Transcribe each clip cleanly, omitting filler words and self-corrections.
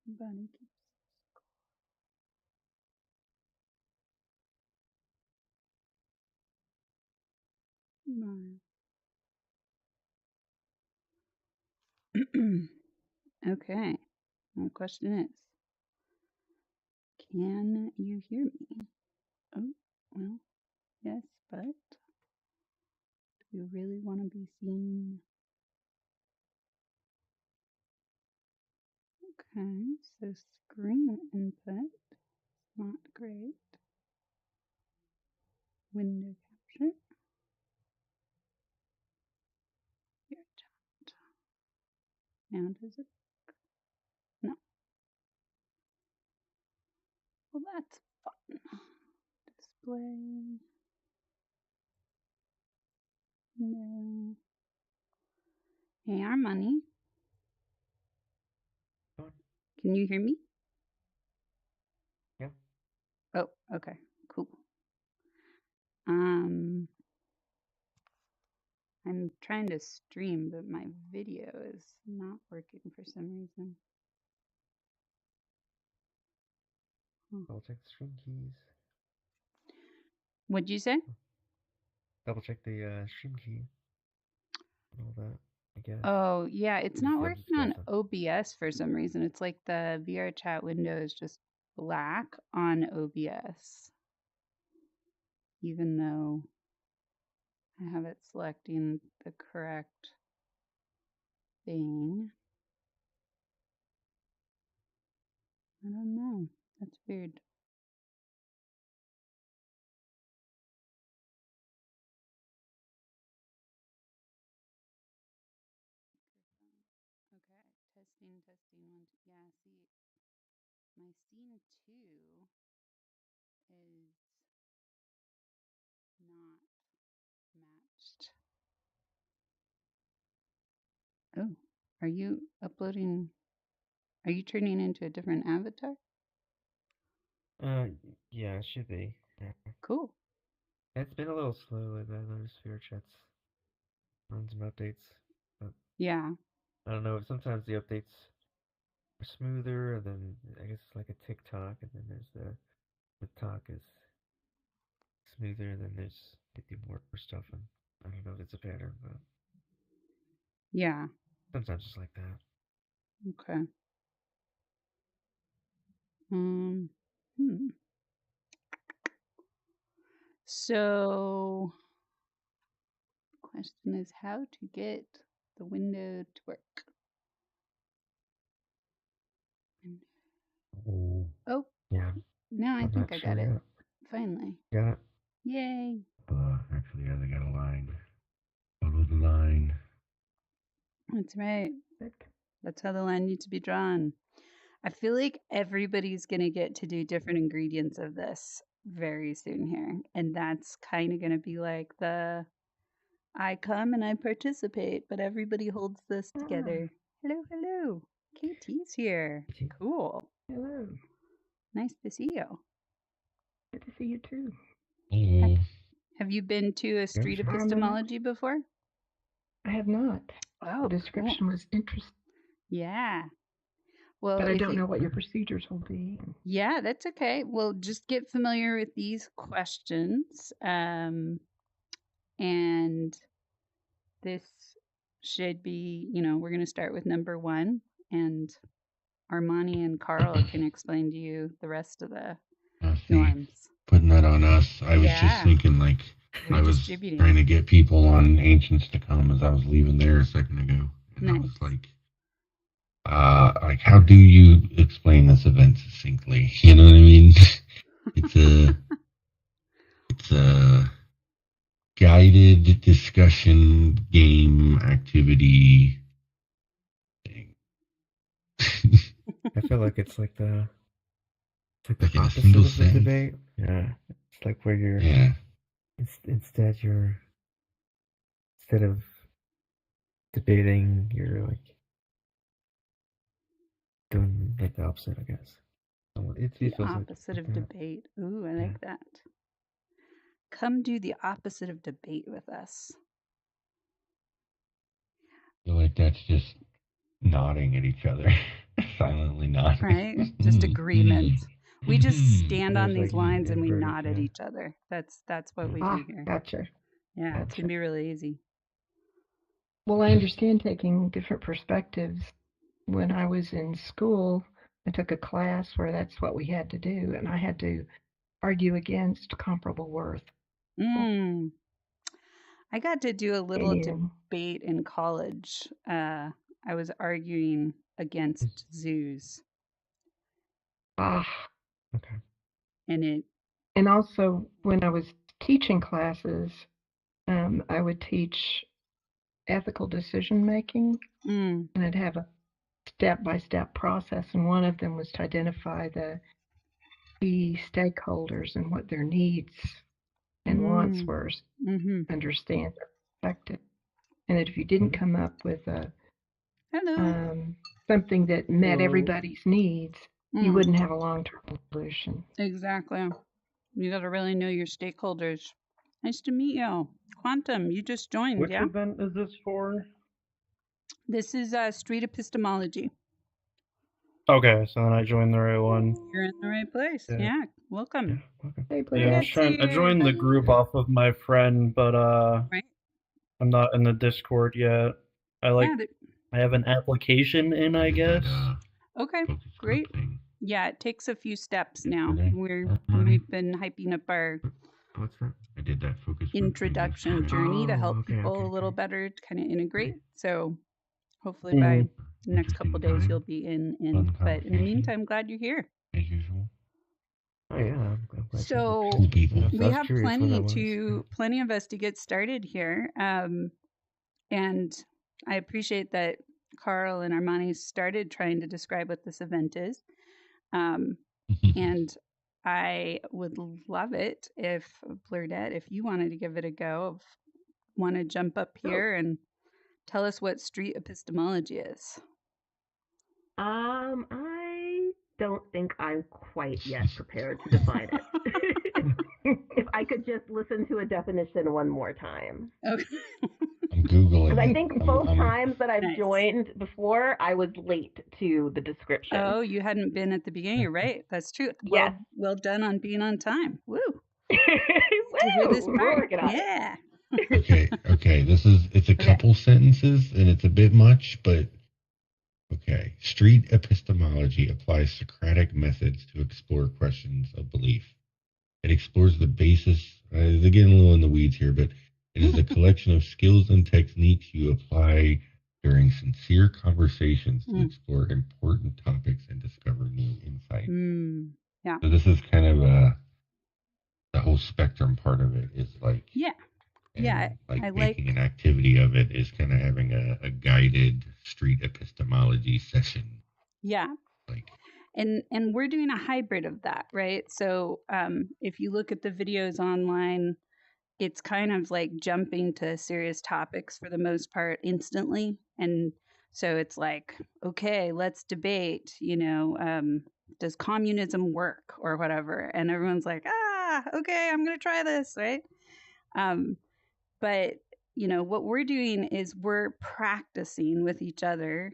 Bunny keeps smiling. Okay. My question is, can you hear me? Oh, well, yes, but do you really want to be seen? Okay, so screen input, not great. Window capture. Your chat. Now does it? No. Well, that's fun. Display. No. Hey, our money. Can you hear me? Yeah. Oh, okay, cool. I'm trying to stream, but my video is not working for some reason. Double check the stream keys. What'd you say? Double check the stream key and all that, I guess. Oh, yeah, it's not I'm working just on guessing. OBS for some reason. It's like the VR chat window is just black on OBS, even though I have it selecting the correct thing. I don't know. That's weird. Okay, testing, testing. One, two. Yeah, see, my scene 2 is not matched. Oh, are you uploading? Are you turning into a different avatar? Yeah, it should be. Yeah. Cool. It's been a little slow with those sphere chats. Run some updates, but Yeah. I don't know. Sometimes the updates are smoother, and then I guess it's like a TikTok, and then there's the talk is smoother, and then there's more stuff, and I don't know if it's a pattern, but Yeah. sometimes it's like that. Okay. So, the question is how to get the window to work. Oh, Yeah, now I I'm think not I sure got it. yet. Finally. Got it? Yay. Actually, I got a line. Follow the line. That's right. That's how the line needs to be drawn. I feel like everybody's going to get to do different ingredients of this very soon here. And that's kind of going to be like the I come and I participate, but everybody holds this together. Hello, hello. KT's here. Cool. Hello. Nice to see you. Good to see you too. Have you been to a street epistemology before? I have not. Oh, the description cool. was interesting. Yeah. Well, but I don't know what your procedures will be. Yeah, that's okay. Well, just get familiar with these questions. And this should be, we're going to start with number 1. And Armani and Carl can explain to you the rest of the norms. Putting that on us. I was just thinking, like, I was trying to get people on Ancients to come as I was leaving there a second ago. And I was like, how do you explain this event succinctly? You know what I mean? It's a guided discussion game activity thing. I feel like it's like the opposite of the debate. Yeah, it's like where you're instead of debating, you're like doing like the opposite, I guess. It's the opposite of debate. Ooh, I like that. Come do the opposite of debate with us. I feel like that's just nodding at each other. Silently nod. right? Just agreement. We just stand on There's, these like, lines and we inverted, nod at yeah. each other. That's what we Ah, do here. gotcha. Yeah, it's gonna be really easy. Well, I understand taking different perspectives. When I was in school, I took a class where that's what we had to do, and I had to argue against comparable worth. Mm. I got to do a little And debate in college. I was arguing against zoos, Okay. and also when I was teaching classes, I would teach ethical decision making, and I'd have a step-by-step process, and one of them was to identify the key stakeholders and what their needs and wants were, understand their perspective, and that if you didn't come up with a something that met everybody's needs, you wouldn't have a long-term solution. Exactly. You got to really know your stakeholders. Nice to meet you. Quantum, you just joined, Which yeah? event is this for? This is street epistemology. Okay, so then I joined the right one. You're in the right place. Yeah, welcome. Hey, Yeah, I joined the group off of my friend, but Right. I'm not in the Discord yet. I have an application in, I guess. Okay, great. Yeah, it takes a few steps now. We've been hyping up our What's that? I did that focus group introduction journey to help people a little better to kind of integrate. So hopefully by the next couple of days you'll be in. But in the meantime, glad you're here. As usual. Oh yeah. I'm glad So Cool people. we have plenty of us to get started here. And I appreciate that Carl and Armani started trying to describe what this event is. And I would love it if Blurdette, if you wanted to give it a go, want to jump up here and tell us what street epistemology is. I don't think I'm quite yet prepared to define it. If I could just listen to a definition one more time. Okay. I'm Googling. Because I think both times that I've joined before, I was late to the description. Oh, you hadn't been at the beginning. You're right. That's true. Yes. Well done on being on time. Woo. Woo! To hear this We're part. working on it. Yeah. Okay. It's a couple sentences and it's a bit much, but okay. Street epistemology applies Socratic methods to explore questions of belief. It explores the basis. They're getting a little in the weeds here, but it is a collection of skills and techniques you apply during sincere conversations to explore important topics and discover new insights. Yeah. So this is kind of the whole spectrum part of it is like like making an activity of it is kind of having a guided street epistemology session. Yeah. And we're doing a hybrid of that, right? So if you look at the videos online, it's kind of like jumping to serious topics for the most part instantly. And so it's like, okay, let's debate, does communism work or whatever? And everyone's like, okay, I'm going to try this, right? But, what we're doing is we're practicing with each other,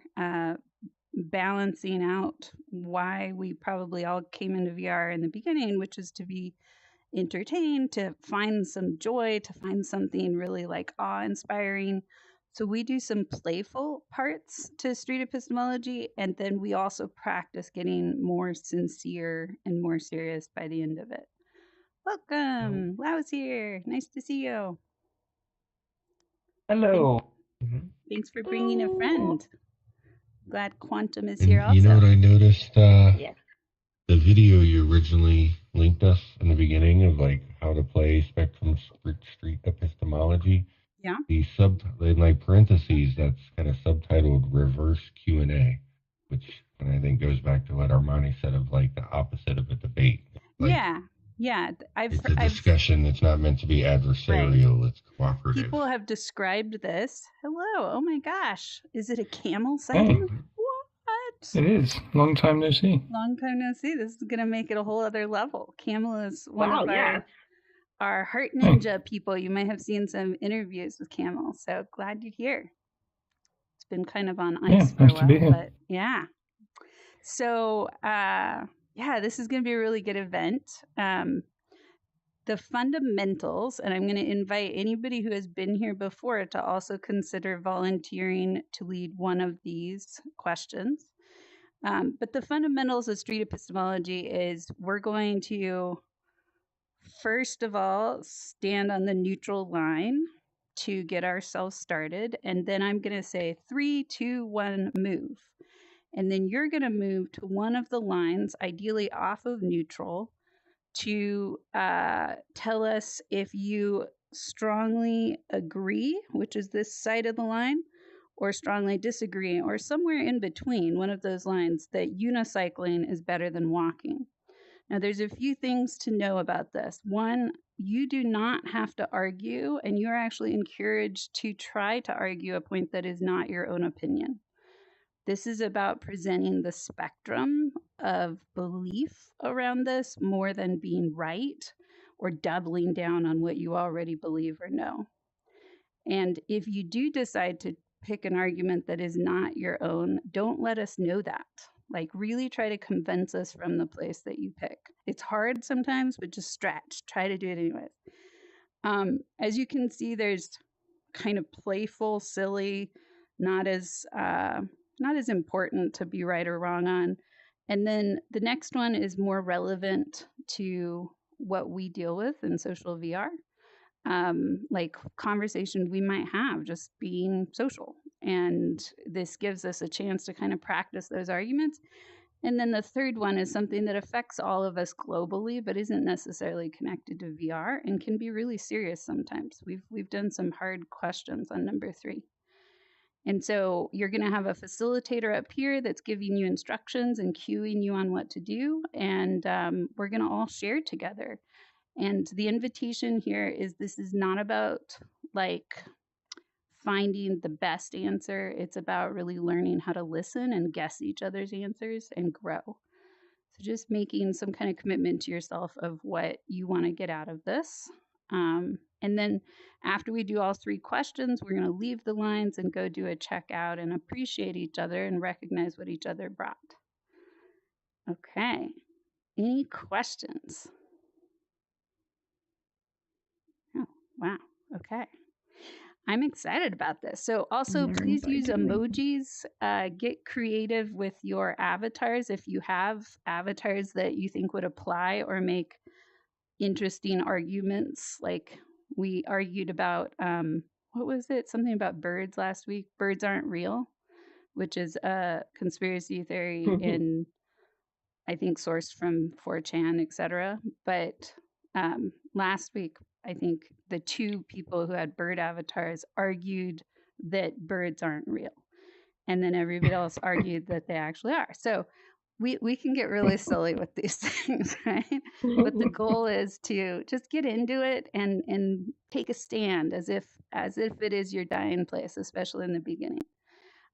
balancing out why we probably all came into VR in the beginning, which is to be entertained, to find some joy, to find something really like awe-inspiring. So we do some playful parts to street epistemology, and then we also practice getting more sincere and more serious by the end of it. Welcome. Lau's here. Nice to see you. Hello. Thanks for bringing a friend. Glad Quantum is here also. You know what I noticed? The video you originally linked us in the beginning of like how to play Spectrum Street Epistemology. Yeah. The in like parentheses, that's kind of subtitled reverse Q&A, which I think goes back to what Armani said of like the opposite of a debate. Like, yeah. It's a discussion that's not meant to be adversarial. Right. It's cooperative. People have described this. Hello. Oh my gosh. Is it a camel sighting? What? It is. Long time no see. Long time no see. This is going to make it a whole other level. Camel is one of our Heart Ninja people. You might have seen some interviews with Camel. So glad you're here. It's been kind of on ice for a while. But yeah. So, yeah, this is going to be a really good event. The fundamentals, and I'm going to invite anybody who has been here before to also consider volunteering to lead one of these questions. But the fundamentals of street epistemology is we're going to, first of all, stand on the neutral line to get ourselves started. And then I'm going to say 3, 2, 1, move. And then you're going to move to one of the lines, ideally off of neutral, to tell us if you strongly agree, which is this side of the line, or strongly disagree, or somewhere in between one of those lines, that unicycling is better than walking. Now, there's a few things to know about this. One, you do not have to argue, and you're actually encouraged to try to argue a point that is not your own opinion. This is about presenting the spectrum of belief around this more than being right or doubling down on what you already believe or know. And if you do decide to pick an argument that is not your own, don't let us know that. Like, really try to convince us from the place that you pick. It's hard sometimes, but just stretch. Try to do it anyways. As you can see, there's kind of playful, silly, not as important to be right or wrong on. And then the next one is more relevant to what we deal with in social VR, like conversation we might have just being social. And this gives us a chance to kind of practice those arguments. And then the third one is something that affects all of us globally, but isn't necessarily connected to VR and can be really serious sometimes. We've done some hard questions on number 3. And so you're going to have a facilitator up here that's giving you instructions and cueing you on what to do. And we're going to all share together. And the invitation here is, this is not about like finding the best answer. It's about really learning how to listen and guess each other's answers and grow. So just making some kind of commitment to yourself of what you want to get out of this. And then after we do all 3 questions, we're going to leave the lines and go do a checkout and appreciate each other and recognize what each other brought. Okay. Any questions? Oh, wow. Okay. I'm excited about this. So also please use emojis. Get creative with your avatars if you have avatars that you think would apply or make interesting arguments. Like we argued about, what was it? Something about birds last week. Birds aren't real, which is a conspiracy theory in, I think, sourced from 4chan, etc. But last week, I think the 2 people who had bird avatars argued that birds aren't real. And then everybody else argued that they actually are. So we can get really silly with these things, right? But the goal is to just get into it and take a stand as if it is your dying place, especially in the beginning.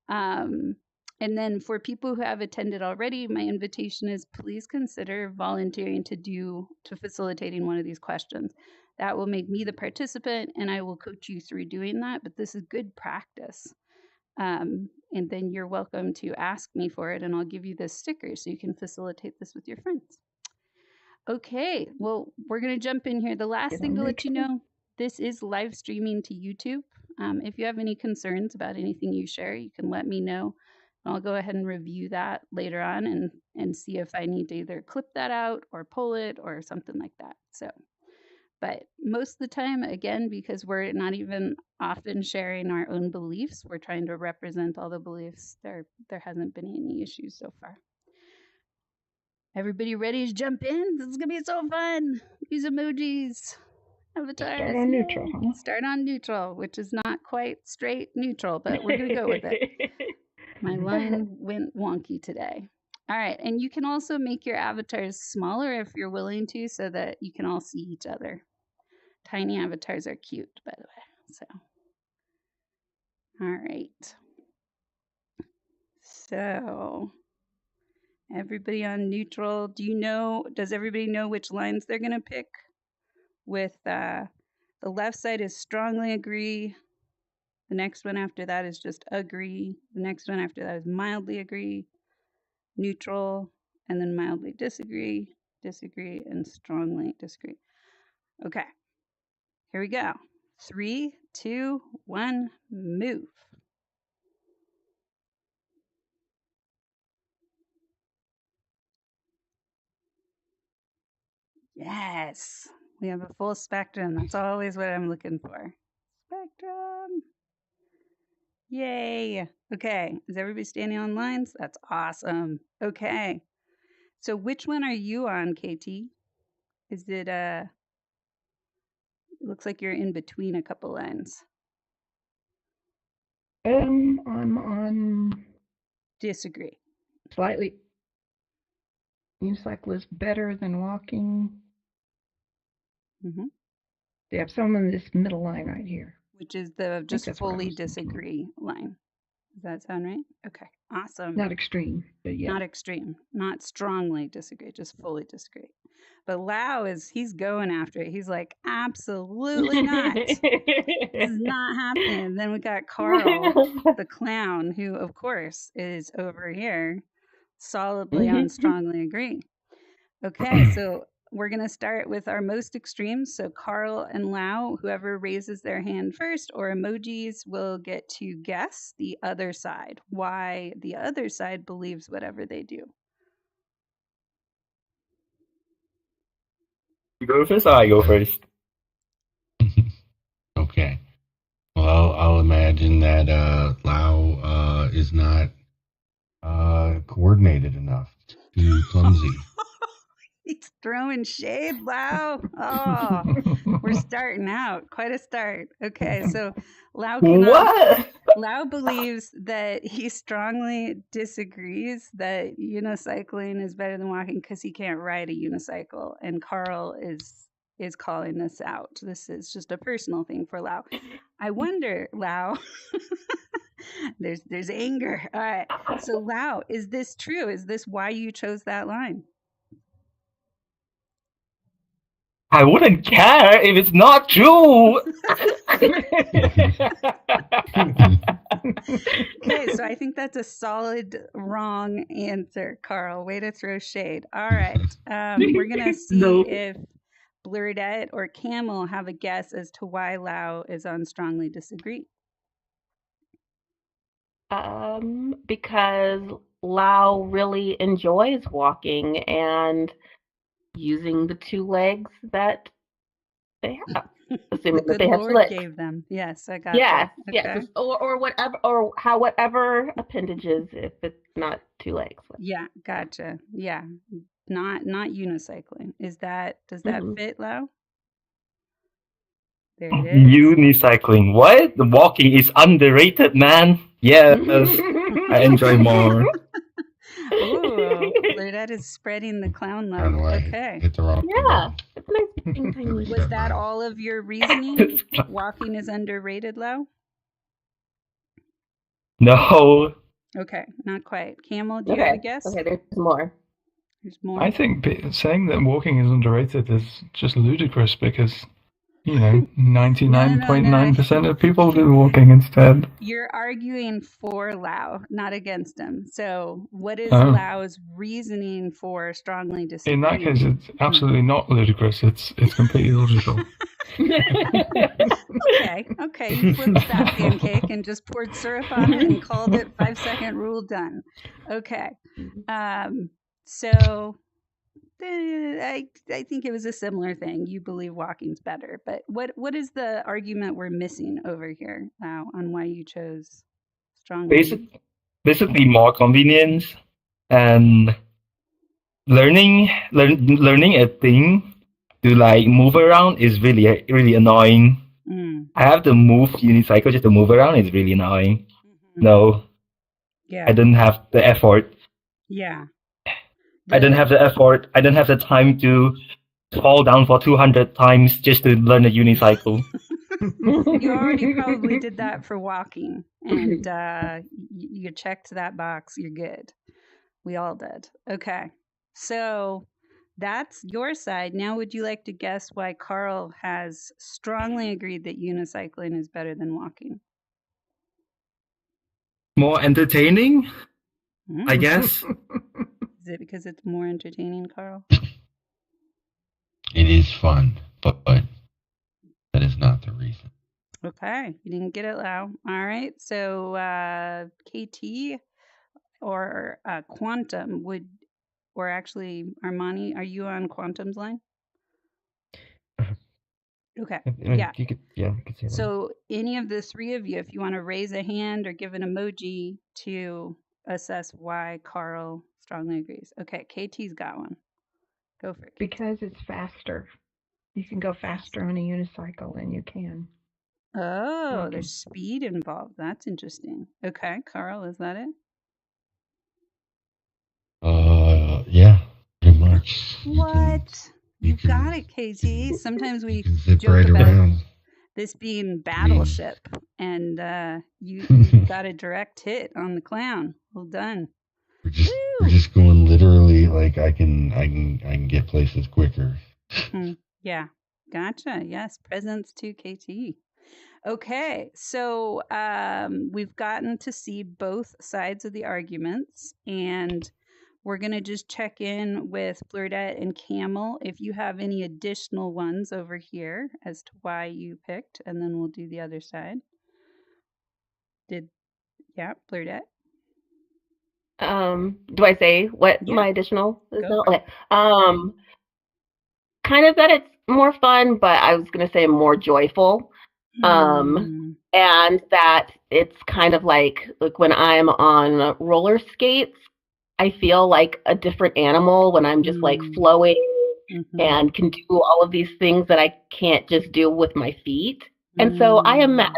And then for people who have attended already, my invitation is please consider volunteering to facilitating one of these questions. That will make me the participant and I will coach you through doing that, but this is good practice. And then you're welcome to ask me for it and I'll give you this sticker so you can facilitate this with your friends. Okay, well, we're going to jump in here. The last thing to let you know, this is live streaming to YouTube. If you have any concerns about anything you share, you can let me know. I'll go ahead and review that later on and see if I need to either clip that out or pull it or something like that. So, but most of the time, again, because we're not even often sharing our own beliefs, we're trying to represent all the beliefs. There hasn't been any issues so far. Everybody ready to jump in? This is going to be so fun. Use emojis. Avatars. Start on neutral, huh? Start on neutral, which is not quite straight neutral, but we're going to go with it. My line went wonky today. All right, and you can also make your avatars smaller if you're willing to so that you can all see each other. Tiny avatars are cute, by the way. So, all right. So, everybody on neutral, does everybody know which lines they're going to pick? With the left side is strongly agree. The next one after that is just agree. The next one after that is mildly agree. neutral, and then mildly disagree, disagree, and strongly disagree. Okay, here we go. 3, 2, 1, move. Yes, we have a full spectrum. That's always what I'm looking for. Spectrum. Yay. Okay, is everybody standing on lines? That's awesome. Okay, so which one are you on, KT? Is it, it looks like you're in between a couple lines. I'm on Disagree. Slightly. Unicycle is better than walking. Mm-hmm. They have some in this middle line right here. Which is the just fully disagree line. Does that sound right? Okay, awesome. Not extreme, but yeah. Not extreme, not strongly disagree, just fully disagree. But Lau he's going after it. He's like, absolutely not. This is not happening. And then we got Carl, the clown, who, of course, is over here solidly on strongly agree. Okay, so we're going to start with our most extremes. So Carl and Lau, whoever raises their hand first or emojis will get to guess the other side, why the other side believes whatever they do. You go first or I go first? Okay. Well, I'll imagine that Lau is not coordinated enough. Too clumsy. He's throwing shade, Lau. Oh, we're starting out. Quite a start. Okay, so Lau believes that he strongly disagrees that unicycling is better than walking because he can't ride a unicycle. And Carl is calling this out. This is just a personal thing for Lau. I wonder, Lau. there's anger. All right. So Lau, is this true? Is this why you chose that line? I wouldn't care if it's not true. Okay, so I think that's a solid wrong answer, Carl. Way to throw shade. All right. We're going to see if Blurdette or Camel have a guess as to why Lau is on strongly disagree. Because Lau really enjoys walking and using the two legs that they have, assuming that they have Lord legs. Gave them. Yes, I got yes, that. yes, okay. or whatever, or whatever appendages if it's not two legs. Yeah, gotcha. Yeah, not unicycling. Does that fit, Lau? There it is. Unicycling. What? The walking is underrated, man. Yes, I enjoy more. Ooh, that is spreading the clown love. Okay. Hit the wrong. Yeah. It's nice. Was that all of your reasoning? Walking is underrated, Lau? No. Okay, not quite. Camel, do you have a guess? Okay, there's more. There's more. I think saying that walking is underrated is just ludicrous because 99.9% of people do walking instead. You're arguing for Lau, not against him. So what is Lau's reasoning for strongly disagreeing? In that case, it's absolutely not ludicrous. It's completely logical. Okay. You flipped that pancake and just poured syrup on it and called it 5-second rule done. Okay. So I think it was a similar thing. You believe walking's better, but what is the argument we're missing over here now on why you chose strongly? Basically, more convenience and learning a thing to like move around is really really annoying. I have to move unicycle just to move around. It's really annoying. Mm-hmm. No, I don't have the effort. Yeah. I don't have the effort. I don't have the time to fall down for 200 times just to learn a unicycle. You already probably did that for walking, and you checked that box. You're good. We all did. Okay. So that's your side. Now, would you like to guess why Carl has strongly agreed that unicycling is better than walking? More entertaining, I guess. it because it's more entertaining, Carl? It is fun, but that is not the reason. Okay, you didn't get it, Lau. All right, so KT or Quantum or actually Armani, are you on Quantum's line? Okay, yeah. You could say that. So any of the three of you, if you want to raise a hand or give an emoji to assess why Carl strongly agrees. Okay, KT's got one. Go for it, KT. Because it's faster. You can go faster on a unicycle than you can. Oh, there's speed involved. That's interesting. Okay, Carl, is that it? Yeah, pretty much. What? You got it, KT. Sometimes we zip joke right about around. this being Battleship, and you got a direct hit on the clown. Well done. We're just going literally like I can get places quicker. Yeah, gotcha. Yes, presents to KT. Okay, so we've gotten to see both sides of the arguments, and we're going to just check in with Blurdette and Camel if you have any additional ones over here as to why you picked, and then we'll do the other side. Blurdette? Do I say what my additional is? Okay. Kind of that it's more fun, but I was going to say more joyful. And that it's kind of like when I'm on roller skates, I feel like a different animal when I'm just like flowing and can do all of these things that I can't just do with my feet. And so I imagine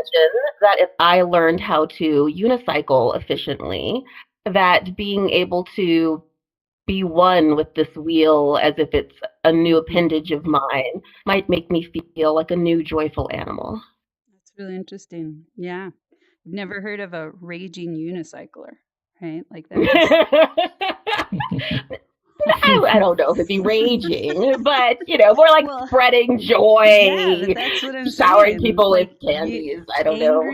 that if I learned how to unicycle efficiently, that being able to be one with this wheel as if it's a new appendage of mine might make me feel like a new joyful animal. That's really interesting. Yeah. I've never heard of a raging unicycler, right? Like that. I don't know if it'd be raging, but more like spreading joy, yeah, that's what I'm showering saying. People with candies. I don't know.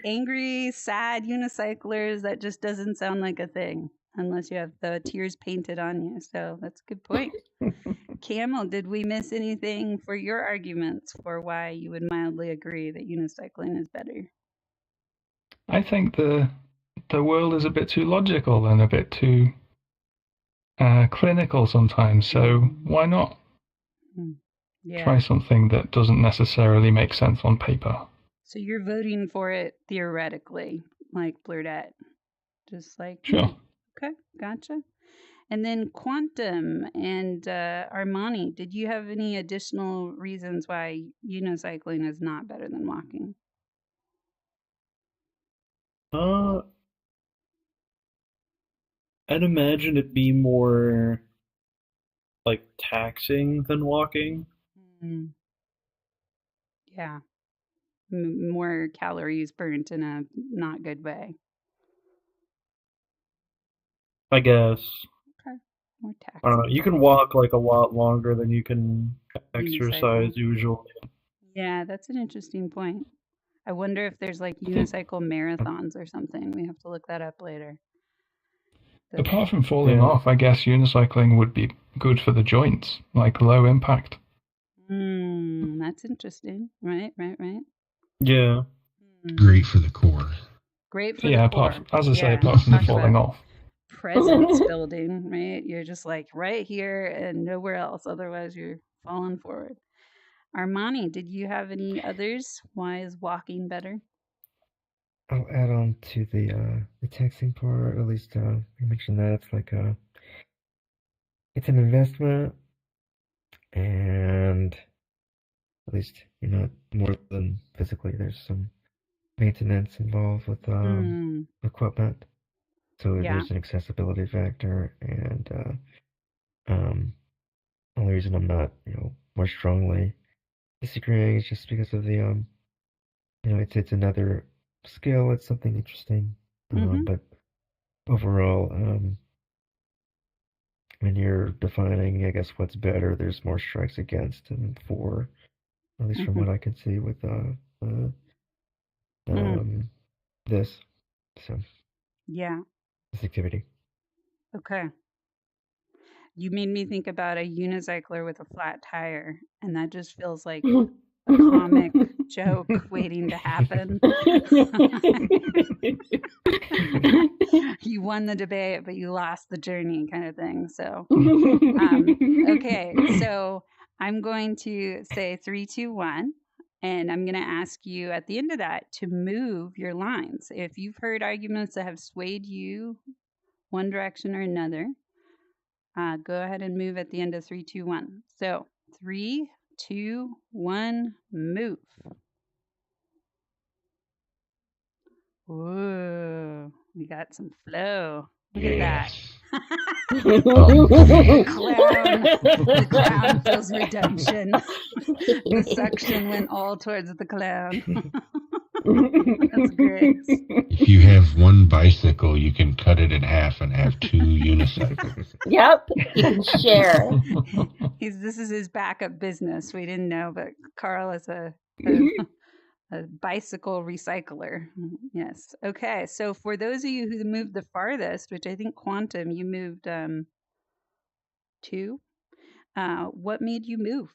Angry, sad unicyclers, that just doesn't sound like a thing unless you have the tears painted on you. So that's a good point. Camel, did we miss anything for your arguments for why you would mildly agree that unicycling is better? I think the world is a bit too logical and a bit too clinical sometimes. So why not try something that doesn't necessarily make sense on paper? So you're voting for it theoretically, like Blurdette, just like sure. Okay, gotcha. And then Quantum and Armani, did you have any additional reasons why unicycling is not better than walking? I'd imagine it'd be more like taxing than walking. Yeah. More calories burnt in a not good way. I guess. Okay. More taxing. I don't know. You can walk like a lot longer than you can exercise usually. Yeah, that's an interesting point. I wonder if there's like unicycle marathons or something. We have to look that up later. Apart from falling off, I guess unicycling would be good for the joints, like low impact. That's interesting. Right. Yeah. Great for the core. Great for the core. As I say, apart from the falling off. Presence building, right? You're just like right here and nowhere else. Otherwise, you're falling forward. Armani, did you have any others? Why is walking better? I'll add on to the taxing part. At least you mentioned that it's like it's an investment, and at least you're not more than physically. There's some maintenance involved with equipment, so there's an accessibility factor, and only reason I'm not more strongly disagreeing is just because of the it's another skill. It's something interesting, but overall, when you're defining, I guess, what's better, there's more strikes against and for, at least from what I can see with this. So this activity. Okay. You made me think about a unicycler with a flat tire, and that just feels like a comic joke waiting to happen. You won the debate, but you lost the journey, kind of thing. So, okay. So I'm going to say 3, 2, 1. And I'm going to ask you at the end of that to move your lines. If you've heard arguments that have swayed you one direction or another, go ahead and move at the end of 3, 2, 1. So 3, 2, 1, move. Whoa, we got some flow. Look at that. The clown feels redemption. The suction went all towards the clown. That's great. If you have one bicycle, you can cut it in half and have 2 unicycles. Yep, you can share. This is his backup business. We didn't know, but Carl is a bicycle recycler. Yes. Okay. So for those of you who moved the farthest, which I think Quantum, you moved 2. What made you move?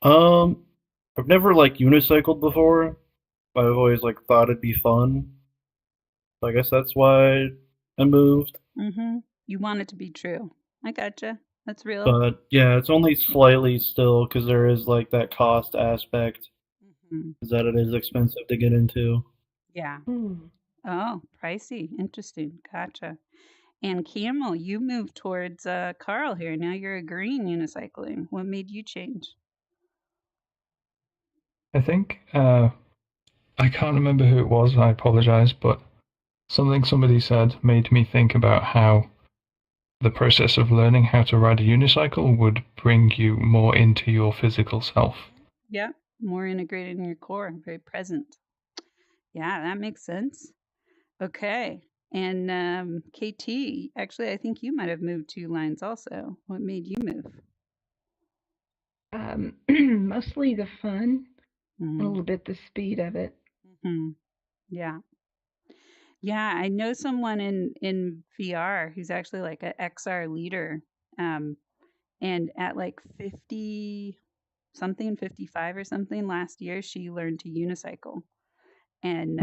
I've never unicycled before. But I've always thought it'd be fun. So I guess that's why I moved. Mm-hmm. You want it to be true. I gotcha. That's real. But yeah, it's only slightly still because there is that cost aspect. Is that it is expensive to get into. Yeah. Oh, pricey. Interesting. Gotcha. And Camel, you moved towards Carl here. Now you're agreeing unicycling. What made you change? I think I can't remember who it was. I apologize, but something somebody said made me think about how the process of learning how to ride a unicycle would bring you more into your physical self. Yeah. More integrated in your core, very present. Yeah, that makes sense. Okay. And KT, actually, I think you might have moved 2 lines also. What made you move? Mostly the fun, a little bit the speed of it. Yeah. Yeah, I know someone in VR who's actually like an XR leader. And at 50... something 55 or something last year, she learned to unicycle, and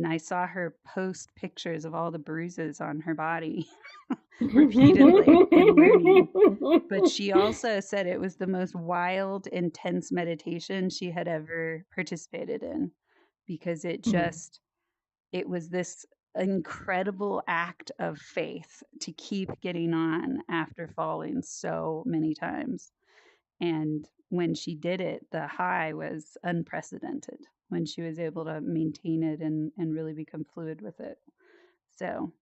I saw her post pictures of all the bruises on her body repeatedly in learning. But she also said it was the most wild, intense meditation she had ever participated in, because it was this incredible act of faith to keep getting on after falling so many times. And when she did it, the high was unprecedented when she was able to maintain it and really become fluid with it. So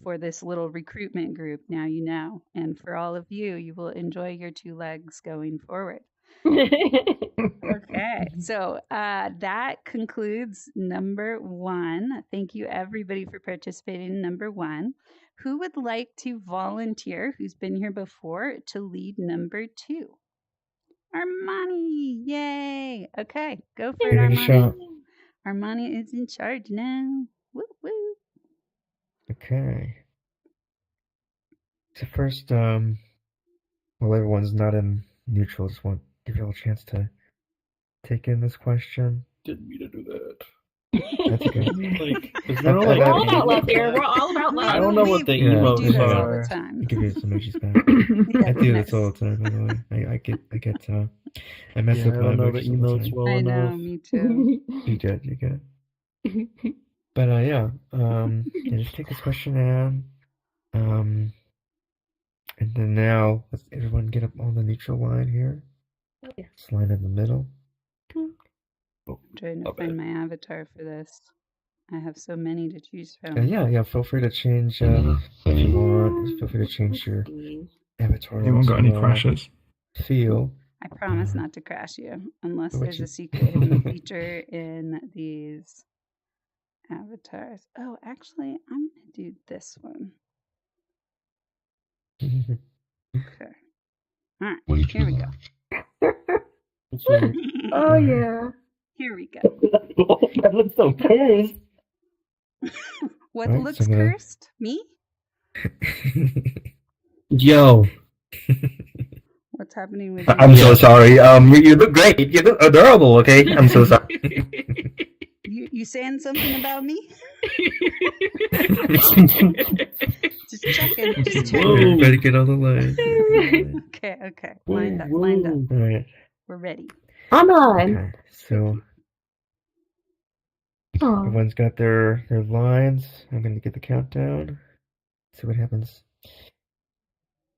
for this little recruitment group, now you know. And for all of you, you will enjoy your 2 legs going forward. Okay, so that concludes number 1. Thank you, everybody, for participating in number 1. Who would like to volunteer, who's been here before, to lead number 2? Armani, yay! Okay, go for it, Armani. Armani is in charge now. Woo woo. Okay. So first, well, everyone's not in neutral. Just want to give you all a chance to take in this question. Didn't mean to do that. That's okay. We're all about love here. We're all about love. I don't know what the emotes are. I'll give you some emojis back. I do this all the time, by the way. I mess up my I don't know the emojis all the emotes time. well I know, enough. me too. You get it. But yeah, just take this question down. And then now, let's everyone get up on the neutral line here. This line in the middle. I'm trying to find my avatar for this. I have so many to choose from. Yeah. Feel free to change if you want. Feel free to change your avatar. Anyone got any crashes? Feel. I promise not to crash you unless there's a secret hidden feature in these avatars. Oh, actually, I'm gonna do this one. Okay. All right. Here we go. Oh yeah. Here we go. That looks so cursed. What looks cursed? Me? Yo. What's happening with you? I'm so sorry. You look great. You look adorable. Okay, I'm so sorry. You saying something about me? Just checking. Just checking. Better get on the line. Okay. Lined up. All right. We're ready. Come on. Okay. So everyone's got their lines. I'm gonna get the countdown. See what happens.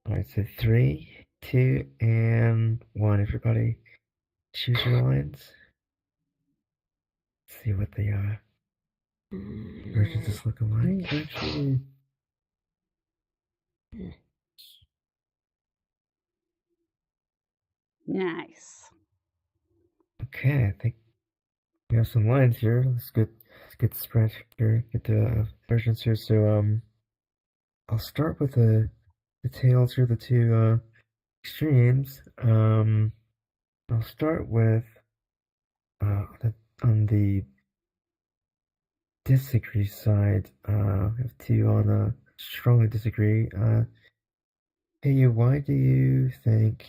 All right. So 3, 2, and 1. Everybody, choose your lines. See what the versions is looking like. Actually. Nice. Okay, I think we have some lines here. Let's get the spread here. Get the versions here. So I'll start with the tails here, the two extremes. I'll start with on the disagree side. I have two on strongly disagree. Hey, why do you think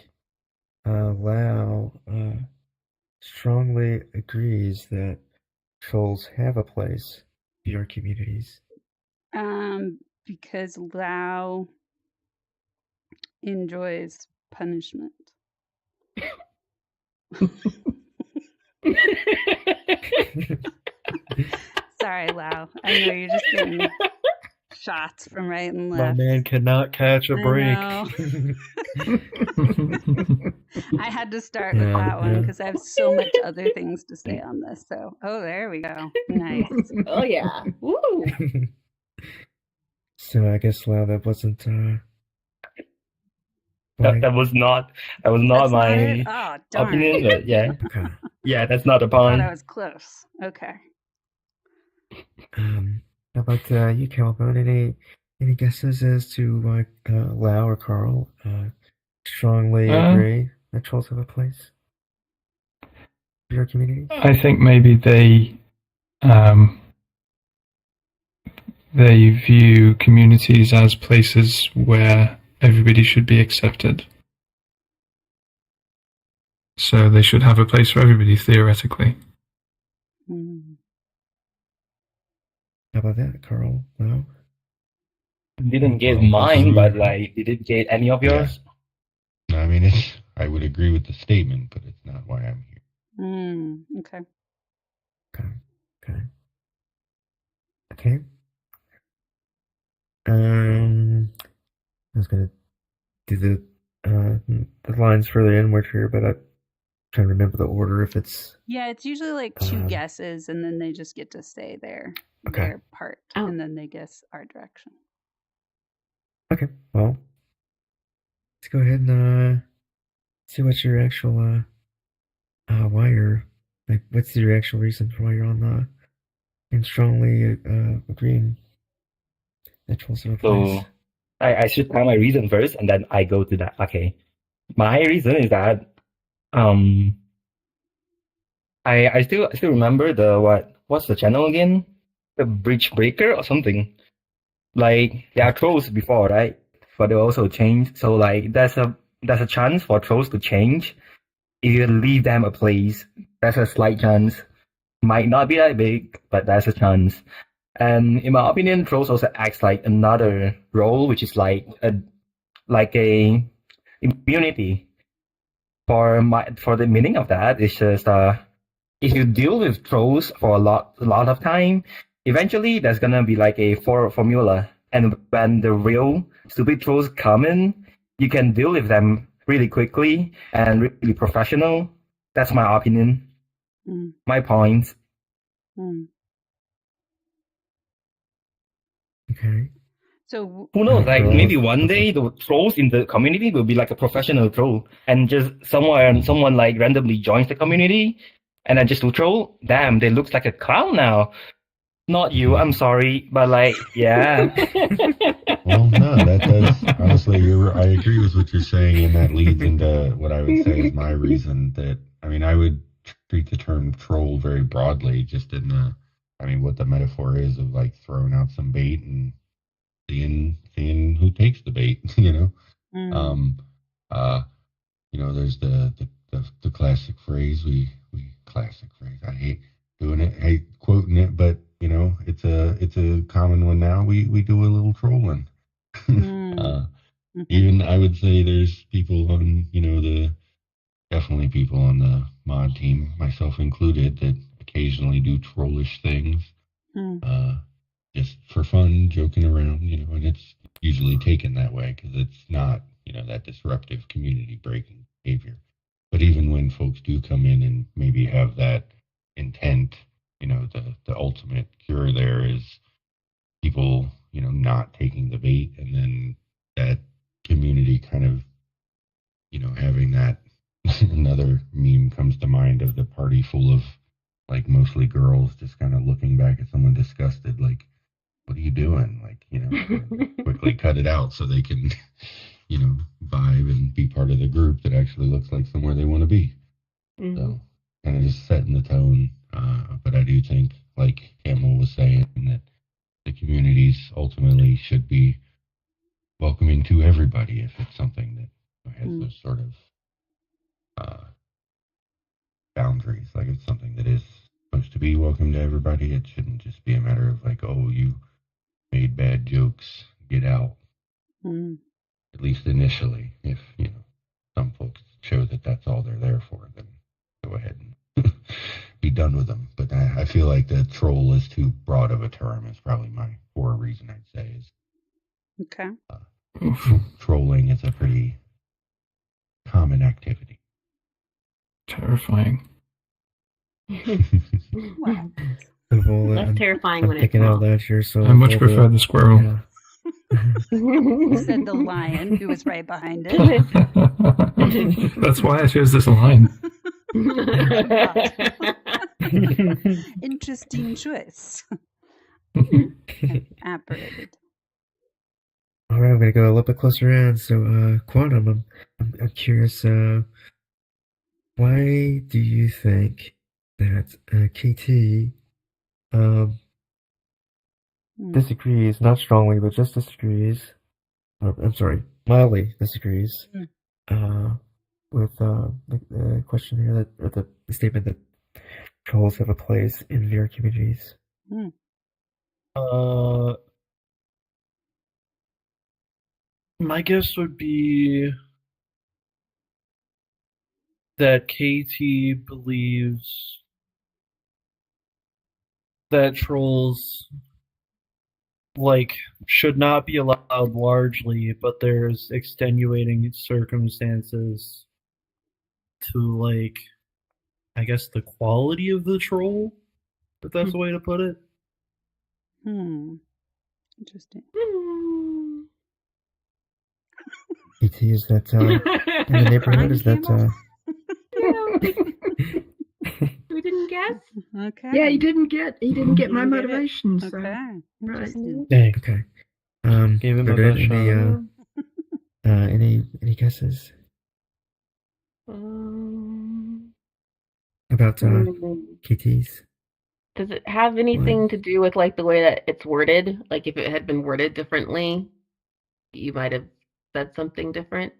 Lau strongly agrees that trolls have a place in your communities? Because Lau enjoys punishment. Sorry, Lau. I know you're just getting shots from right and My left. man cannot catch a break. I had to start with that one because I have so much other things to say on this. So, there we go. Nice. Oh yeah. Woo. So I guess that wasn't that was not That's my it? Oh, darn. opinion, but yeah. okay. Yeah, that's not a I thought point. I was close. Okay. How about you, Calvin? Any guesses as to why Lau or Carl strongly agree that trolls have a place in your community? I think maybe they view communities as places where everybody should be accepted. So they should have a place for everybody, theoretically. How about that, Carl? Lau? Didn't get mine, but like, did it get any of yours? No, I mean, I would agree with the statement, but it's not why I'm here. Okay. Okay. I was gonna do the lines further inward here, but I'm trying to remember the order. If it's it's usually like two guesses, and then they just get to say their part, and then they guess our direction. Okay, well, let's go ahead and see what's your actual why you're like. What's your actual reason for why you're on the and strongly agreeing that trolls have a place? So I should tell my reason first, and then I go to that. Okay, my reason is that I still remember what's the channel again? The BridgeMakers or something. Like there are trolls before, right? But they also change. So like there's a chance for trolls to change if you leave them a place. There's a slight chance. Might not be that big, but there's a chance. And in my opinion, trolls also acts like another role, which is like a immunity. For the meaning of that, it's just if you deal with trolls for a lot of time, eventually there's gonna be like a formula. And when the real stupid trolls come in, you can deal with them really quickly and really professional. That's my opinion. My points. Okay. So who knows? Like maybe one day the trolls in the community will be like a professional troll, and just someone like randomly joins the community, and then just to troll. Damn, they look like a clown now. Not you. I'm sorry, but like, yeah. Well, no, that's honestly, I agree with what you're saying, and that leads into what I would say is my reason. That I mean, I would treat the term troll very broadly, just in what the metaphor is of like throwing out some bait and seeing who takes the bait, There's the classic phrase. We classic phrase. I hate doing it. Hate quoting it, but it's a common one now. We do a little trolling. Even I would say there's people on definitely people on the mod team, myself included, that occasionally do trollish things, just for fun, joking around, and it's usually taken that way because it's not, that disruptive community breaking behavior. But even when folks do come in and maybe have that intent, the ultimate cure there is people, not taking the bait, and then that community kind of, having that. Another meme comes to mind of the party full of like mostly girls just kind of looking back at someone disgusted, like, what are you doing? Like, quickly cut it out so they can, vibe and be part of the group that actually looks like somewhere they want to be. So kind of just setting the tone. But I do think, like Hamill was saying, that the communities ultimately should be welcoming to everybody if it's something that has those sort of boundaries. Like, it's something that is supposed to be welcome to everybody. It shouldn't just be a matter of like, oh, you made bad jokes, get out. At least initially. If some folks show that that's all they're there for, then go ahead and be done with them. But I feel like the troll is too broad of a term. Is probably my core reason I'd say is okay. Trolling is a pretty common activity. Terrifying. Wow. Less terrifying when it's out loud here, so I much prefer the squirrel. Yeah. Said the lion who was right behind it. That's why I chose this line. Interesting choice. Operated. All right, I'm gonna go a little bit closer in. So, Quantum, I'm curious. Why do you think that KT disagrees, not strongly, but just disagrees? I'm sorry, mildly disagrees with the question here, or the statement that trolls have a place in VR communities. My guess would be that KT believes that trolls should not be allowed largely, but there's extenuating circumstances to I guess the quality of the troll, if that's the way to put it. Interesting. KT, is that in the neighborhood? Is that We didn't guess. Okay. Yeah, he didn't get my motivation. So. Okay. Right. Dang. okay? Gave him a good. best shot. Any guesses about KTs? Does it have anything to do with the way that it's worded? Like, if it had been worded differently, you might have said something different.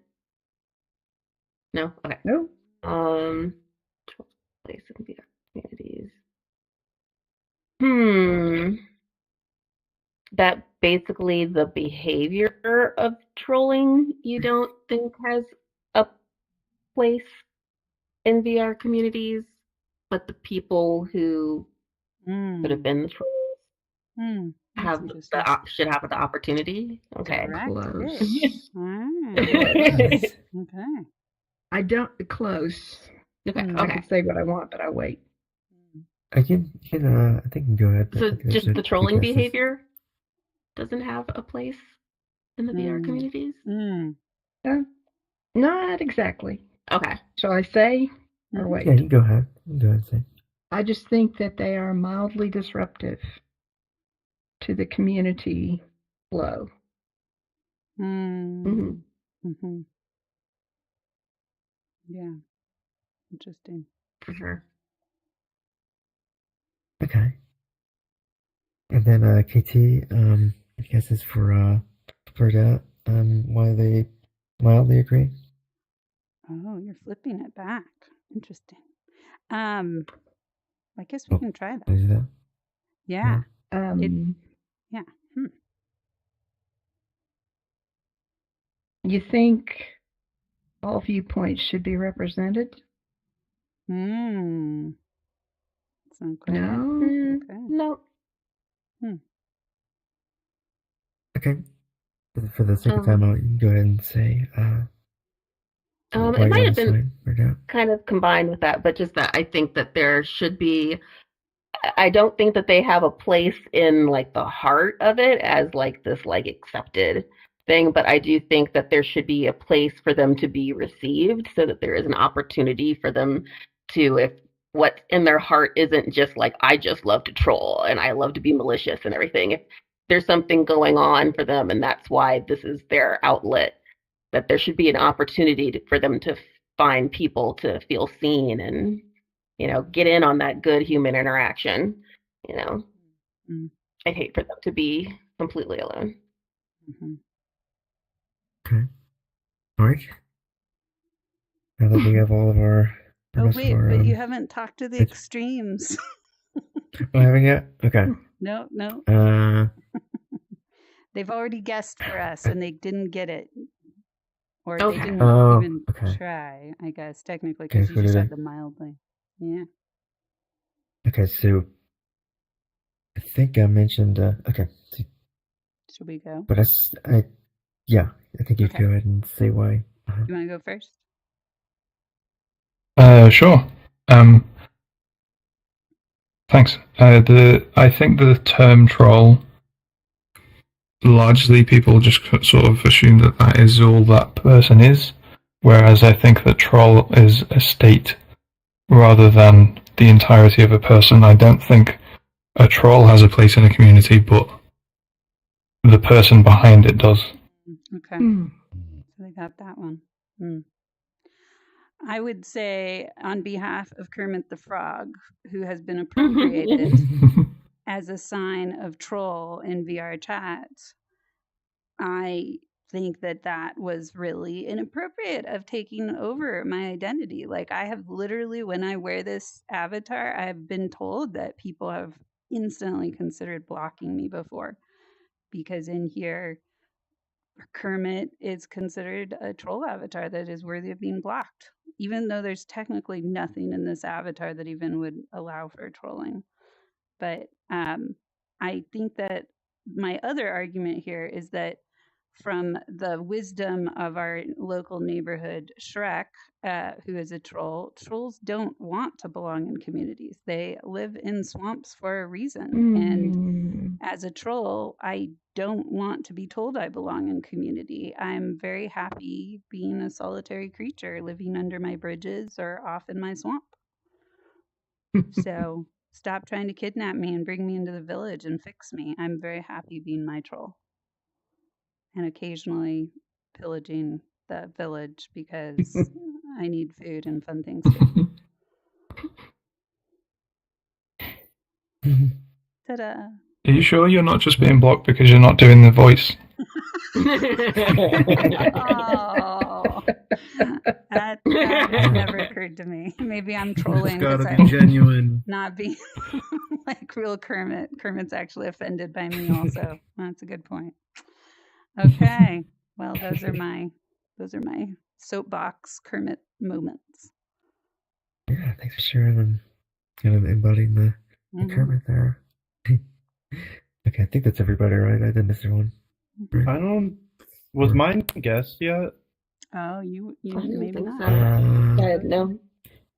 No? Okay. No. Place in VR communities. That basically the behavior of trolling you don't think has a place in VR communities, but the people who could have been the trolls should have the opportunity. Okay. Close. Okay. I don't close. Okay. I can say what I want, but I'll wait. I can I think go ahead. So just the trolling behavior doesn't have a place in the VR communities? Not exactly. Okay. Shall I say or wait? Yeah, you go ahead. Go ahead and say. I just think that they are mildly disruptive to the community flow. Yeah. Interesting. For sure. Okay. And then KT, I guess it's for that, why they mildly agree. Oh, you're flipping it back. Interesting. I guess we can try that. Is that? Yeah. Yeah. Hmm. You think all viewpoints should be represented? That's not quite it. No. Okay. No. Okay. For the sake of time, I'll go ahead and say. It might have been kind of combined with that, but just that I think that there should be. I don't think that they have a place in like the heart of it as like this like accepted thing, but I do think that there should be a place for them to be received, so that there is an opportunity for them to, if what's in their heart isn't just like I just love to troll and I love to be malicious and everything. If there's something going on for them and that's why this is their outlet, that there should be an opportunity for them to find people to feel seen and, get in on that good human interaction. I'd hate for them to be completely alone. Okay. All right. Now that we have all of our. Oh wait, but you haven't talked to the extremes. Oh, haven't yet? Okay. No. They've already guessed for us, and they didn't get it, or they didn't even try. I guess technically, because you just said the mildly. Yeah. Okay, so I think I mentioned. Okay. Should we go? But I think you go ahead and say why. You want to go first? Sure. Thanks. I think the term troll, largely people just sort of assume that is all that person is, whereas I think that troll is a state rather than the entirety of a person. I don't think a troll has a place in a community, but the person behind it does. Okay. So they got that one. I would say, on behalf of Kermit the Frog, who has been appropriated as a sign of troll in VR chat, I think that was really inappropriate of taking over my identity. Like, I have literally, when I wear this avatar, I've been told that people have instantly considered blocking me before, because in here, Kermit is considered a troll avatar that is worthy of being blocked, even though there's technically nothing in this avatar that even would allow for trolling. But I think that my other argument here is that, from the wisdom of our local neighborhood Shrek, who is a troll, trolls don't want to belong in communities. They live in swamps for a reason. And as a troll, I don't want to be told I belong in community. I'm very happy being a solitary creature living under my bridges or off in my swamp. So stop trying to kidnap me and bring me into the village and fix me. I'm very happy being my troll. And occasionally pillaging the village because I need food and fun things to do. Ta-da! Are you sure you're not just being blocked because you're not doing the voice? Oh, that never occurred to me. Maybe I'm trolling. It's gotta be genuine. Not being like real Kermit. Kermit's actually offended by me also. That's a good point. Okay. Well, those are my soapbox Kermit moments. Yeah, thanks for sharing and kind of embodying the Kermit there. Okay, I think that's everybody, right? I didn't miss one. Right? I don't. Was mine guessed yet? Oh, you maybe not. No,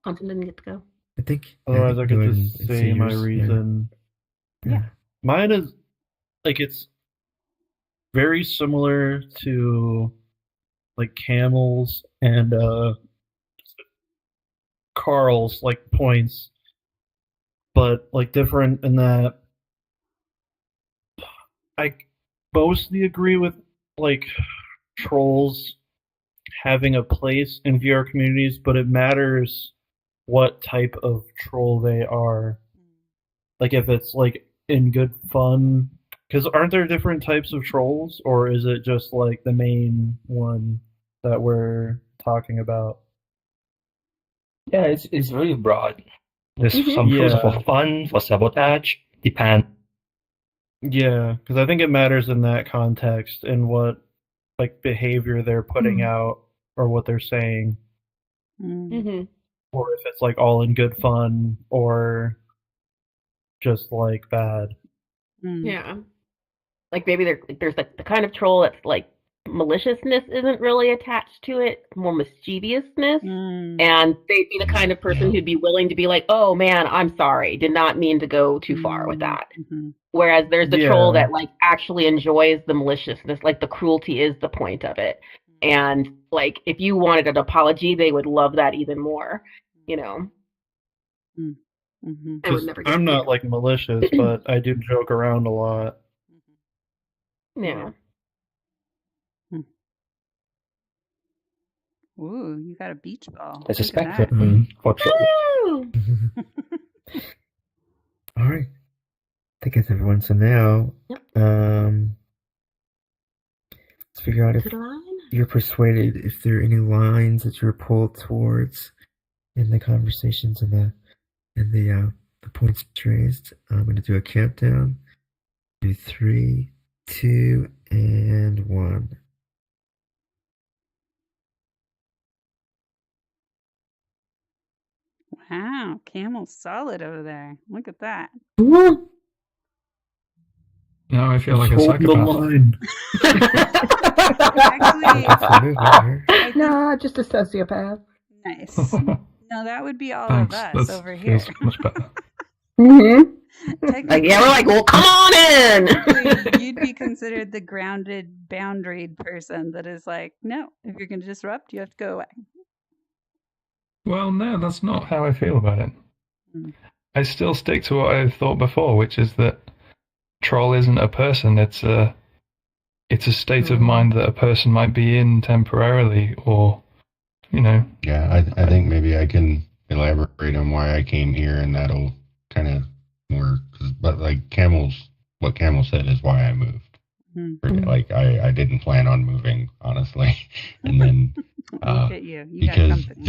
Hunter didn't get to go. I think. Otherwise, I could just say my reason. Yeah. Mine is like it's very similar to like Camel's and Carl's like points, but like different in that I mostly agree with like trolls having a place in VR communities, but it matters what type of troll they are. Like if it's like in good fun, because aren't there different types of trolls, or is it just like the main one that we're talking about? Yeah, it's really broad. There's Mhm. some tools Yeah. for fun, for sabotage, depend. Yeah, because I think it matters in that context and what like behavior they're putting out or what they're saying, Mhm. or if it's like all in good fun or just like bad. Yeah. Like maybe there's like the kind of troll that's like maliciousness isn't really attached to it, more mischievousness. And they'd be the kind of person who'd be willing to be like, oh man, I'm sorry, did not mean to go too far with that. Whereas there's the troll that like actually enjoys the maliciousness, like the cruelty is the point of it. And like if you wanted an apology, they would love that even more, you know. I would never get I'm not like malicious, but I do joke around a lot. Yeah. Ooh, you got a beach ball. There's a Look at that. spectrum for troll. Woo! All right. I think that's everyone. So now, let's figure out if you're persuaded, if there are any lines that you're pulled towards in the conversations and the points raised. I'm going to do a countdown. Do 3, 2, and 1. Wow, Camel's solid over there. Look at that. Now I feel like a Hold the psychopath. line. Actually, No, just a sociopath. nice. No, that would be all of us over here. Feels much better. Like, yeah, we're like, well, come on in. You'd be considered the grounded, boundaried person that is like, no, if you're going to disrupt, you have to go away. Well, no, that's not how I feel about it. I still stick to what I thought before, which is that troll isn't a person. It's a state of mind that a person might be in temporarily, or, you know. Yeah, I think maybe I can elaborate on why I came here, and that'll kind of more. But like what Camel said is why I moved. Like I didn't plan on moving, honestly, and then Look at you. You because got company.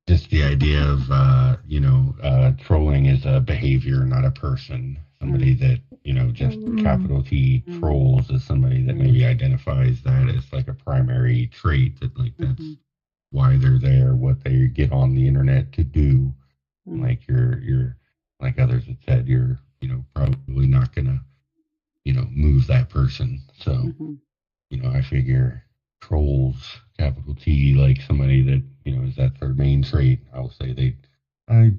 just the idea of trolling is a behavior, not a person. Somebody that just capital T trolls is somebody that maybe identifies that as like a primary trait, that like that's why they're there, what they get on the internet to do. Like you're like others have said, you're probably not gonna move that person. So I figure trolls, capital T, like somebody that is that their main trait. I'll say I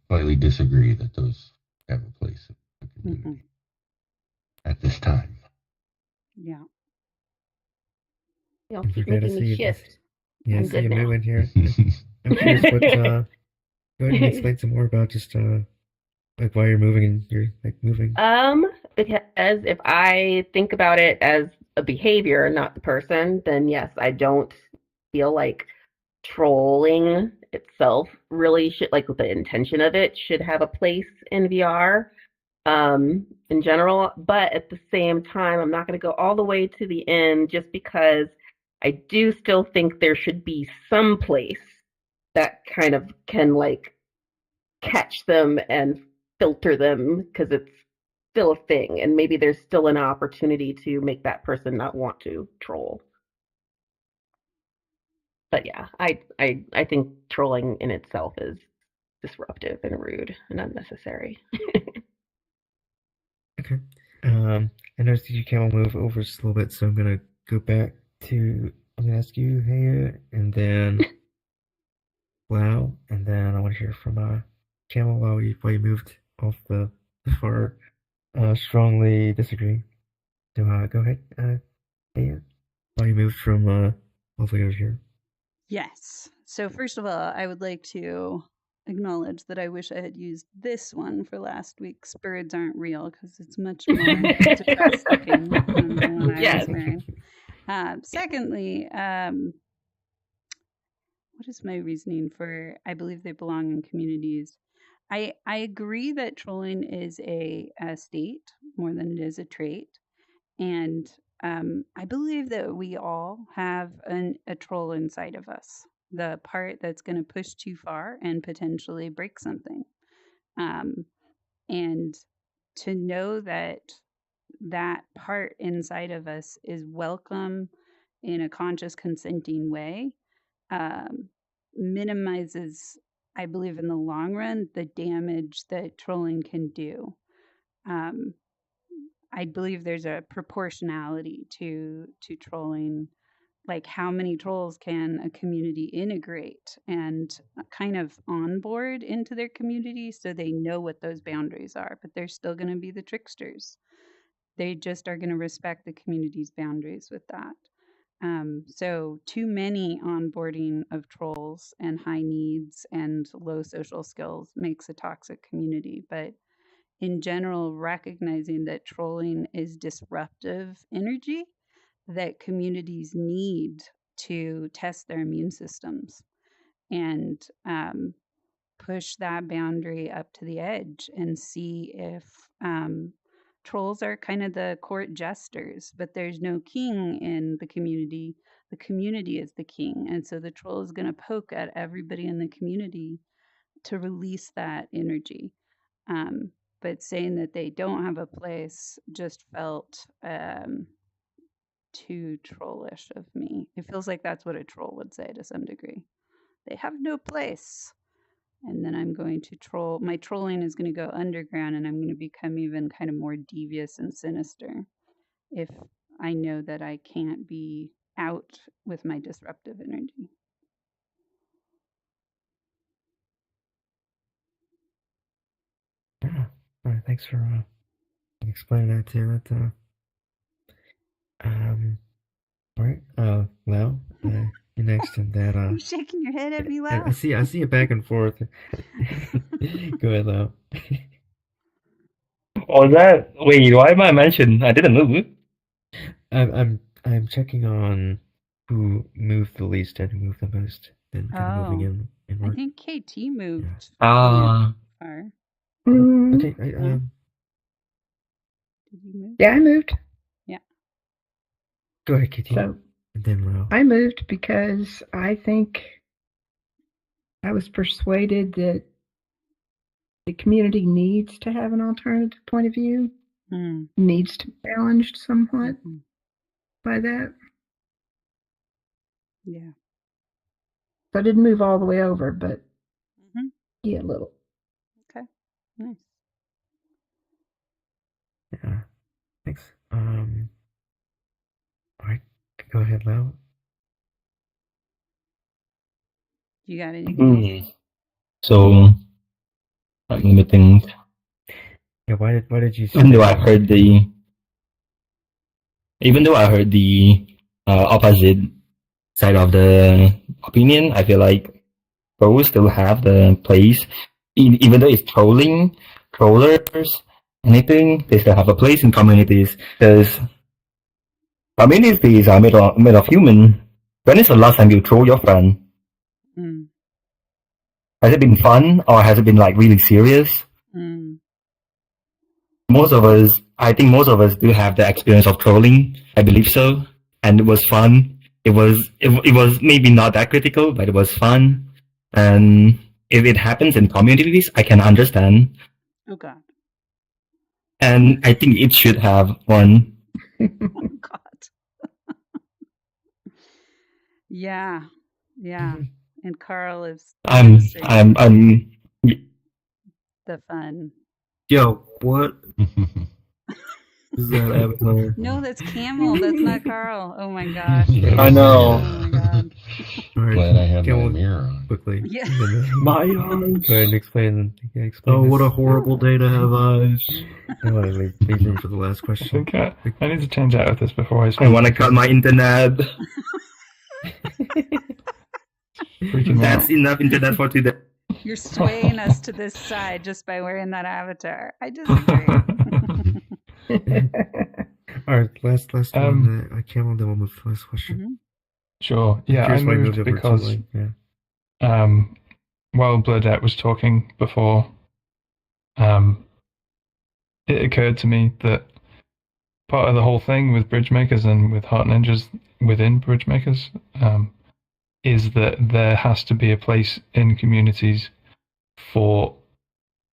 slightly disagree that those have a place in the community at this time. Yeah. Y'all keep making me shift. Yeah, I'm so good you now. move in here. I'm curious what. Go ahead and explain some more about just like why you're moving and you're like moving. Because if I think about it as a behavior, not the person, then yes, I don't feel like trolling itself really should, like the intention of it should have a place in VR in general. But at the same time, I'm not going to go all the way to the end just because I do still think there should be some place that kind of can like catch them and filter them, because it's still a thing, and maybe there's still an opportunity to make that person not want to troll. But yeah, I think trolling in itself is disruptive and rude and unnecessary. Okay. I noticed you can move over just a little bit, so I'm gonna go back to. I'm gonna ask you, hey, and then Wow, and then I want to hear from Camel while you moved off the far. Strongly disagree. So go ahead. Yeah. While you moved from all the way over here. Yes. So first of all, I would like to acknowledge that I wish I had used this one for last week's Birds Aren't Real, because it's much more depressing than the one I was wearing. Secondly, what is my reasoning for I believe they belong in communities? I agree that trolling is a state more than it is a trait. And I believe that we all have a troll inside of us, the part that's going to push too far and potentially break something. And to know that that part inside of us is welcome in a conscious, consenting way minimizes, I believe, in the long run, the damage that trolling can do. I believe there's a proportionality to trolling, like how many trolls can a community integrate and kind of onboard into their community so they know what those boundaries are, but they're still going to be the tricksters. They just are going to respect the community's boundaries with that. So too many onboarding of trolls and high needs and low social skills makes a toxic community. But in general, recognizing that trolling is disruptive energy that communities need to test their immune systems and push that boundary up to the edge and see if trolls are kind of the court jesters, but there's no king in the community. The community is the king. And so the troll is going to poke at everybody in the community to release that energy. But saying that they don't have a place just felt too trollish of me. It feels like that's what a troll would say to some degree. They have no place. And then I'm going to troll. My trolling is going to go underground, and I'm going to become even kind of more devious and sinister if I know that I can't be out with my disruptive energy. Yeah. All right. Thanks for explaining that too. All right. Lau, you next, and that. You're shaking your head at me, Lau. I see it back and forth. Go ahead, Lau. Was that? Wait, why am I mentioned? I didn't move. I'm checking on who moved the least and who moved the most, and kind of moving in. I think KT moved. Ah. Far. Okay. Did you move? Yeah, I moved. Yeah. Go ahead, KT. So And then Lau. I moved because I think I was persuaded that the community needs to have an alternative point of view, needs to be challenged somewhat by that. Yeah. So I didn't move all the way over, but yeah, a little. Okay. Nice. Yeah. Thanks. All right. Go ahead, Lau. You got anything else? So, let me think. Yeah. Why did you? Even though I heard the opposite side of the opinion, I feel like trolls still have the place. Even though it's trollers, anything, they still have a place in communities. Because communities are made of human. When is the last time you troll your friend? Has it been fun, or has it been like really serious? I think most of us do have the experience of trolling. I believe so, and it was fun. It was maybe not that critical, but it was fun. And if it happens in communities, I can understand. Oh God. And I think it should have one. Oh God. Yeah. And Carl is. I'm the fun. Yo, what is that avatar? No, that's Camel. That's not Carl. Oh my gosh. I know. Oh my God. All right. Glad I have my Camel, mirror on. quickly. Yeah. My eyes. Go ahead and explain. Oh, what a this. horrible day to have eyes. I want to leave room for the last I question. think I need to change out of this before I speak. I want to cut my internet. Freaking That's out. enough internet for today. You're swaying us to this side just by wearing that avatar. I disagree. All right, last one. Camel, then we'll move to the last question. Sure. Yeah, I Here's why moved over to because Lane. while Burdette was talking before, it occurred to me that part of the whole thing with BridgeMakers and with Heart Ninjas within BridgeMakers is that there has to be a place in communities for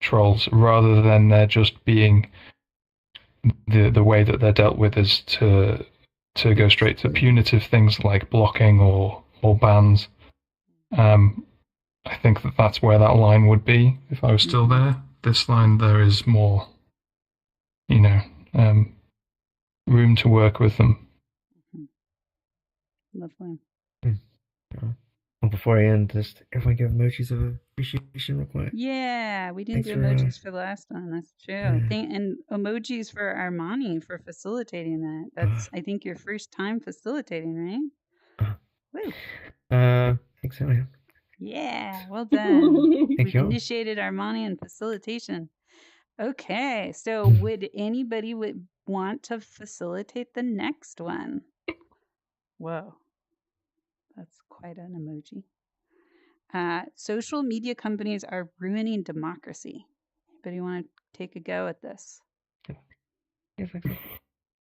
trolls, rather than there just being the way that they're dealt with is to go straight to punitive things like blocking or bans. I think that's where that line would be if I was still there. This line, there is more, room to work with them. Lovely. Well, before I end, just everyone give emojis of appreciation real quick. Yeah, we didn't Thanks do for, emojis for the last one. That's true. And emojis for Armani for facilitating that. That's, I think, your first time facilitating, right? Woo. Thanks, Elliot. Yeah, well done. Thank you. Initiated Armani and facilitation. Okay, so would anybody want to facilitate the next one? Whoa, that's quite an emoji. Social media companies are ruining democracy. Anybody want to take a go at this? Yes, I can.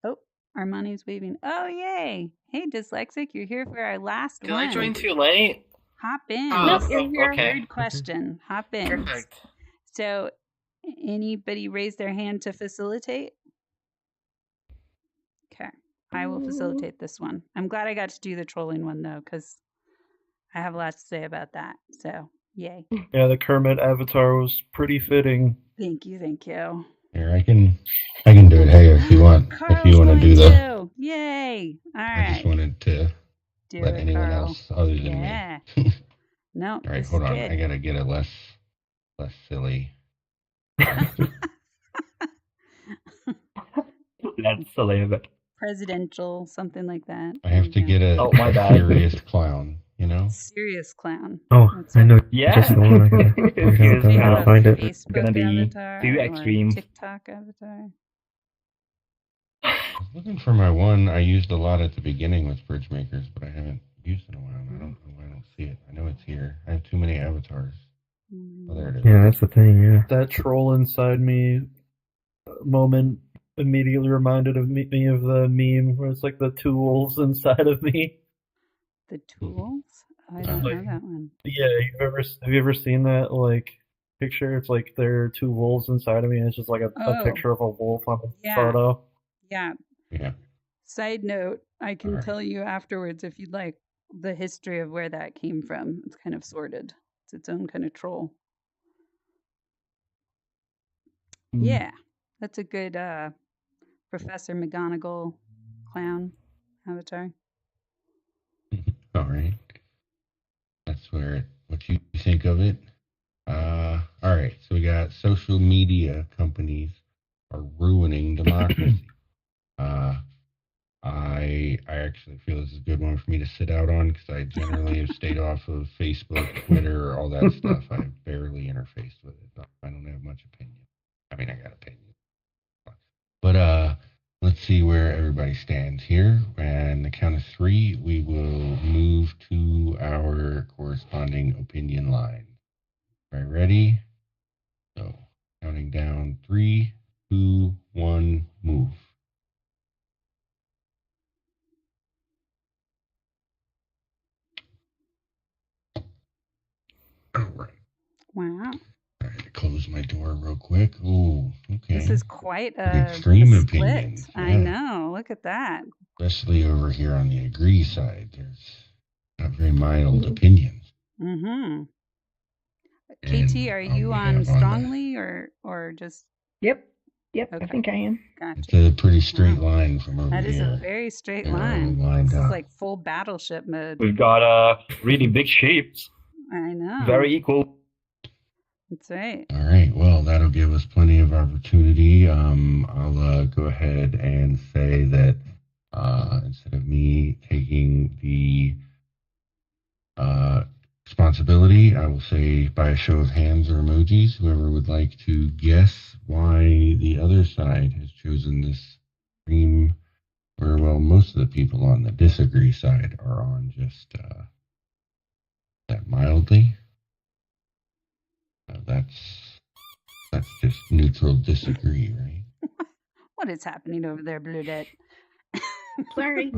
Oh, Armani's waving. Oh, yay. Hey, Dyslexic, you're here for our last Did one. I join too late? Hop in. Oh, you're here. okay. Third question. Hop in. Perfect. So, anybody raise their hand to facilitate? Okay. I will facilitate this one. I'm glad I got to do the trolling one, though, because I have a lot to say about that. So, yay. Yeah, the Kermit avatar was pretty fitting. Thank you. Thank you. Here, I can do it. Hey, if you want, Carl's if you want to do going to. Yay. All I right. just wanted to Do let it, anyone Carl. else other than Yeah. me. No, All right, this hold is on. good. I gotta get it less silly. That's silly of it. Presidential, something like that. I have to get a Oh, my bad. serious clown. Serious clown. Oh, That's I know. right. Yeah. Just the one. I gotta Excuse Do me. you gotta have a find it. Facebook Gonna be avatar too or extreme. TikTok avatar. I was looking for my one I used a lot at the beginning with BridgeMakers, but I haven't used it in a while. I don't know why I don't see it. I know it's here. I have too many avatars. Oh, there it is. Yeah, that's the thing. Yeah. That troll inside me moment immediately reminded of me of the meme where it's like the two wolves inside of me. The tools? I don't know that one. Yeah, have you ever seen that like picture? It's like there are two wolves inside of me, and it's just like a picture of a wolf on a photo. Yeah. Yeah. Side note, I can Alright. tell you afterwards if you'd like the history of where that came from. It's kind of sorted. It's its own kind of troll. Yeah. That's a good Professor McGonagall clown avatar. All right. That's what you think of it. All right. So we got social media companies are ruining democracy. I actually feel this is a good one for me to sit out on because I generally have stayed off of Facebook, Twitter, all that stuff. I barely interfaced with it. I don't have much opinion. I mean, I got opinion. But let's see where everybody stands here. And the count of three, we will move to our corresponding opinion line. All right, ready? So, counting down 3, 2, 1, move. All right. Wow. I had to close my door real quick. Ooh, okay. This is quite Pretty a extreme split. opinions. I Yeah. know. Look at that. Especially over here on the agree side. There's not very mild opinions. Mm-hmm. And, KT, are you we on have strongly or just Yep, I okay? think I am. Gotcha. It's a pretty straight line from over That is here. a very straight Yeah, line. lined This is up. like full battleship mode. We've got really big shapes. I know. Very equal. That's right. All right. Well, that'll give us plenty of opportunity. I'll go ahead and say that instead of me taking the responsibility, I will say by a show of hands or emojis, whoever would like to guess why the other side has chosen this stream, where, well, most of the people on the disagree side are on just that mildly. That's just neutral disagree, right? What is happening over there, Bludette? Sorry.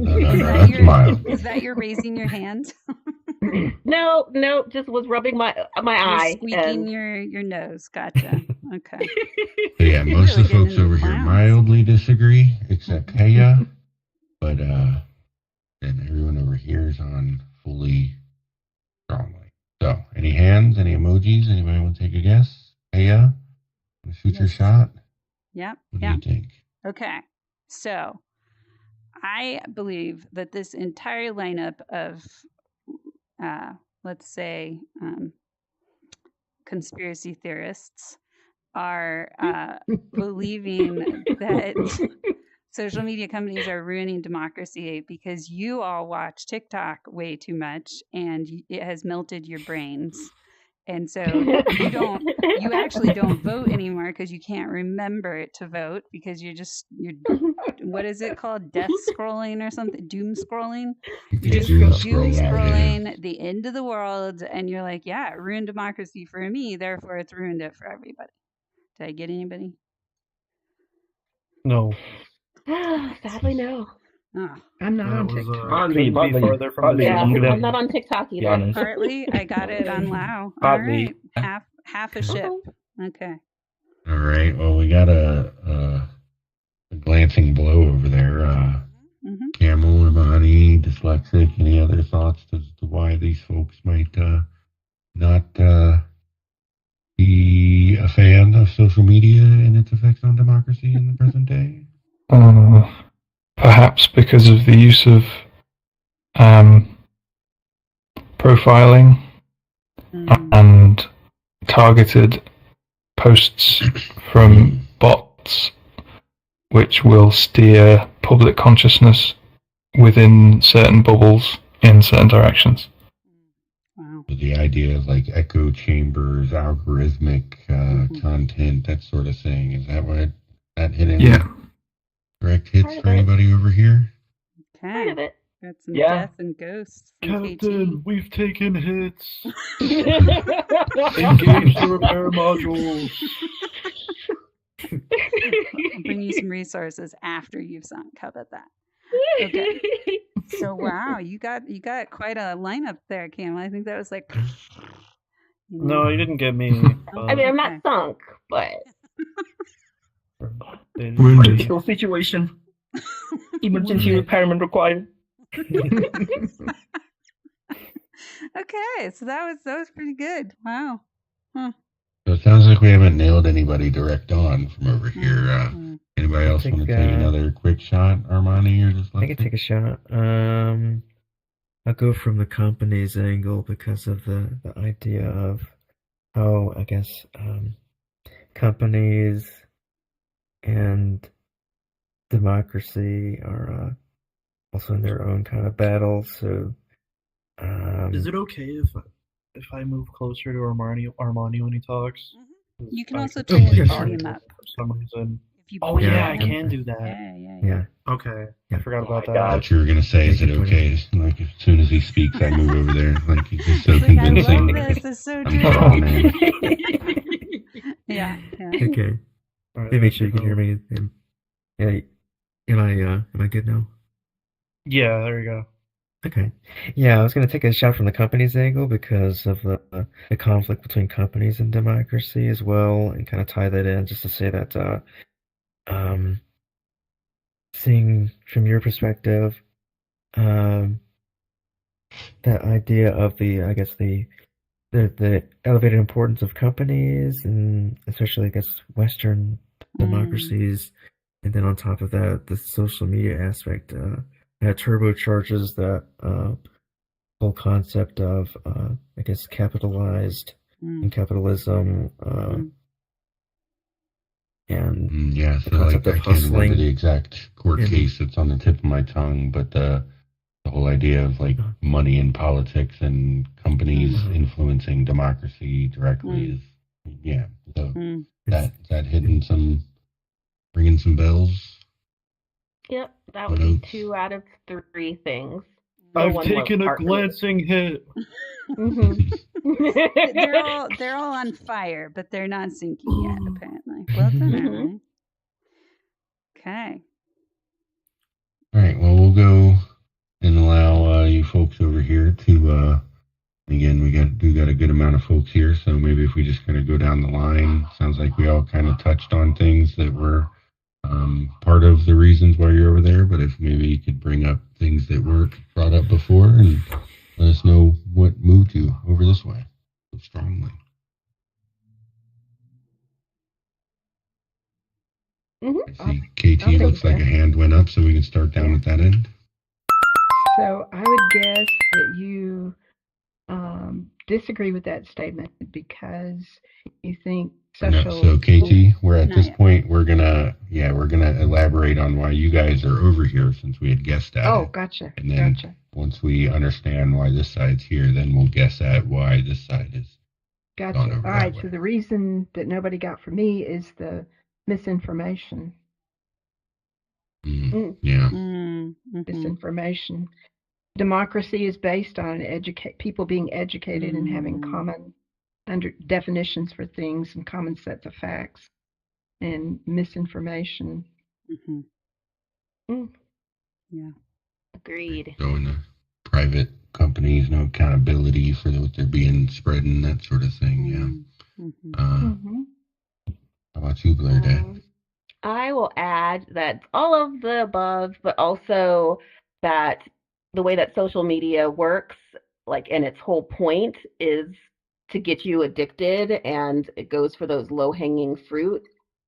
Is that your raising your hand? No, just was rubbing my eye. Squeaking your nose. Gotcha. Okay. So yeah, most of the folks over here mildly disagree, except Heya. But then everyone over here is on fully strongly. So, any hands, any emojis? Anybody want to take a guess? Heya? Shoot your shot? Yep. What do you think? Okay. So, I believe that this entire lineup of, let's say, conspiracy theorists are believing that social media companies are ruining democracy because you all watch TikTok way too much and it has melted your brains. And so you actually don't vote anymore because you can't remember to vote because you're what is it called? Death scrolling or something? Doom scrolling? You're just doom scrolling the end of the world and you're like, yeah, it ruined democracy for me, therefore it's ruined it for everybody. Did I get anybody? No. Sadly, no. Oh. I'm not on TikTok. Partly, I'm not on TikTok either. Partly, I got it on WoW. All right, half a ship. Okay. All right. Well, we got a glancing blow over there. Camel, Imani, dyslexic. Any other thoughts as to why these folks might not be a fan of social media and its effects on democracy in the present day? Perhaps because of the use of profiling and targeted posts from bots, which will steer public consciousness within certain bubbles in certain directions. Wow. The idea of like echo chambers, algorithmic content, that sort of thing. Is that what that hit in? Yeah. Direct hits for anybody over here? Okay. Part of it. Got some death and ghosts. Captain, we've taken hits. Engage the repair modules. I'll bring you some resources after you've sunk. How about that? Okay. So wow, you got quite a lineup there, Cam. I think that was like. No, you didn't get me. I mean, I'm not sunk, but. Critical situation. Emergency repairment required. Okay, so that was pretty good. Wow. Huh. So it sounds like we haven't nailed anybody direct on from over here. Anybody else want to take another quick shot, Armani, or just? I can take a shot. I'll go from the company's angle because of the idea of how I guess companies and democracy are also in their own kind of battle. So, is it okay if I move closer to Armani when he talks? You can also turn your volume up. For some reason. I can do that. Yeah. Okay. I forgot about that. What you were gonna say? Is it okay? Like as soon as he speaks, I move over there. Like he's just so convincing. I love this. It's so true. Yeah. Okay. Right, make sure you can hear me. Yeah. Am I good now? Yeah. There you go. Okay. Yeah, I was going to take a shot from the company's angle because of the conflict between companies and democracy as well, and kind of tie that in just to say that seeing from your perspective that idea of the elevated importance of companies and especially I guess Western democracies, and then on top of that the social media aspect that turbocharges that whole concept of, I guess, capitalized and capitalism, and yeah. So like, I can't remember the exact court case that's on the tip of my tongue, but the whole idea of like money in politics and companies influencing democracy directly is, So that ringing some bells. Yep, that would be 2 out of 3 things. I've taken a glancing hit. They're all on fire, but they're not sinking yet, apparently. Well done, Emily. Okay. All right. Well, we'll go and allow you folks over here to. Again, we got a good amount of folks here, so maybe if we just kind of go down the line. Sounds like we all kind of touched on things that were part of the reasons why you're over there. But if maybe you could bring up things that weren't brought up before and let us know what moved you over this way so strongly. Mm-hmm. I see KT looks like a hand went up, so we can start down at that end. So I would guess that you disagree with that statement because you think social. So KT, we're at this point. We're gonna elaborate on why you guys are over here since we had guessed at it. Oh, gotcha. And then Gotcha. once we understand why this side's here, then we'll guess at why this side is. Gotcha. Gone over All that right. way. So the reason that nobody got for me is the misinformation. Yeah. Misinformation. Democracy is based on people being educated and having common definitions for things and common sets of facts. And misinformation. Yeah. Agreed. So in the private companies, no accountability for what they're being spreading, that sort of thing. Yeah. How about you, Blair Day? I will add that all of the above, but also that the way that social media works, and its whole point is to get you addicted, and it goes for those low-hanging fruit.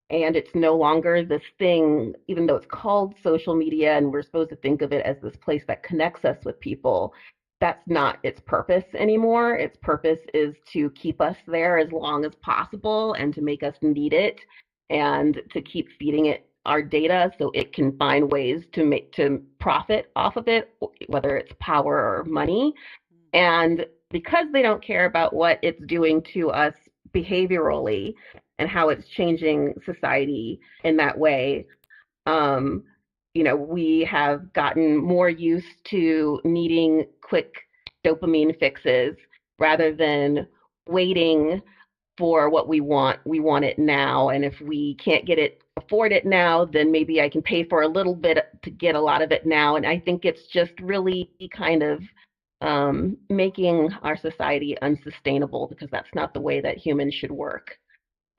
And it's no longer this thing, even though it's called social media and we're supposed to think of it as this place that connects us with people. That's not its purpose anymore. Its purpose is to keep us there as long as possible and to make us need it and to keep feeding it our data so it can find ways to profit off of it, whether it's power or money. And because they don't care about what it's doing to us behaviorally and how it's changing society in that way, we have gotten more used to needing quick dopamine fixes rather than waiting for what we want. We want it now, and if we can't afford it now, then maybe I can pay for a little bit to get a lot of it now. And I think it's just really kind of making our society unsustainable because that's not the way that humans should work.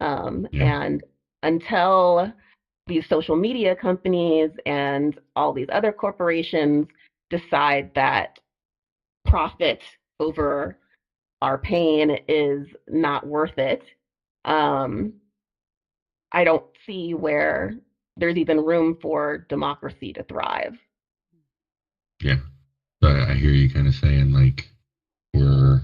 And until these social media companies and all these other corporations decide that profit over our pain is not worth it, I don't see where there's even room for democracy to thrive. Yeah. So I hear you kind of saying we're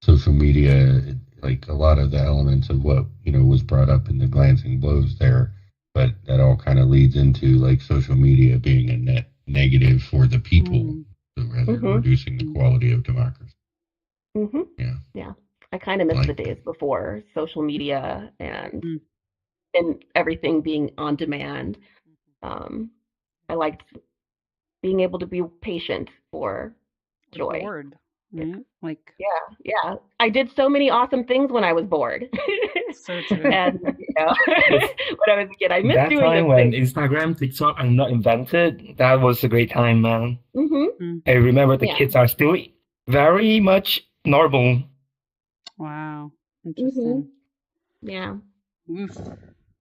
social media, a lot of the elements of what, was brought up in the glancing blows there, but that all kind of leads into social media being a net negative for the people, so rather reducing the quality of democracy. Yeah. I kind of miss the days before social media and everything being on demand. I liked being able to be patient for joy. Bored, right? Yeah. I did so many awesome things when I was bored. So true. And when I was a kid, I missed that doing time those when things. Instagram, TikTok are not invented. That was a great time, man. I remember the kids are still very much normal. Wow, interesting. Yeah.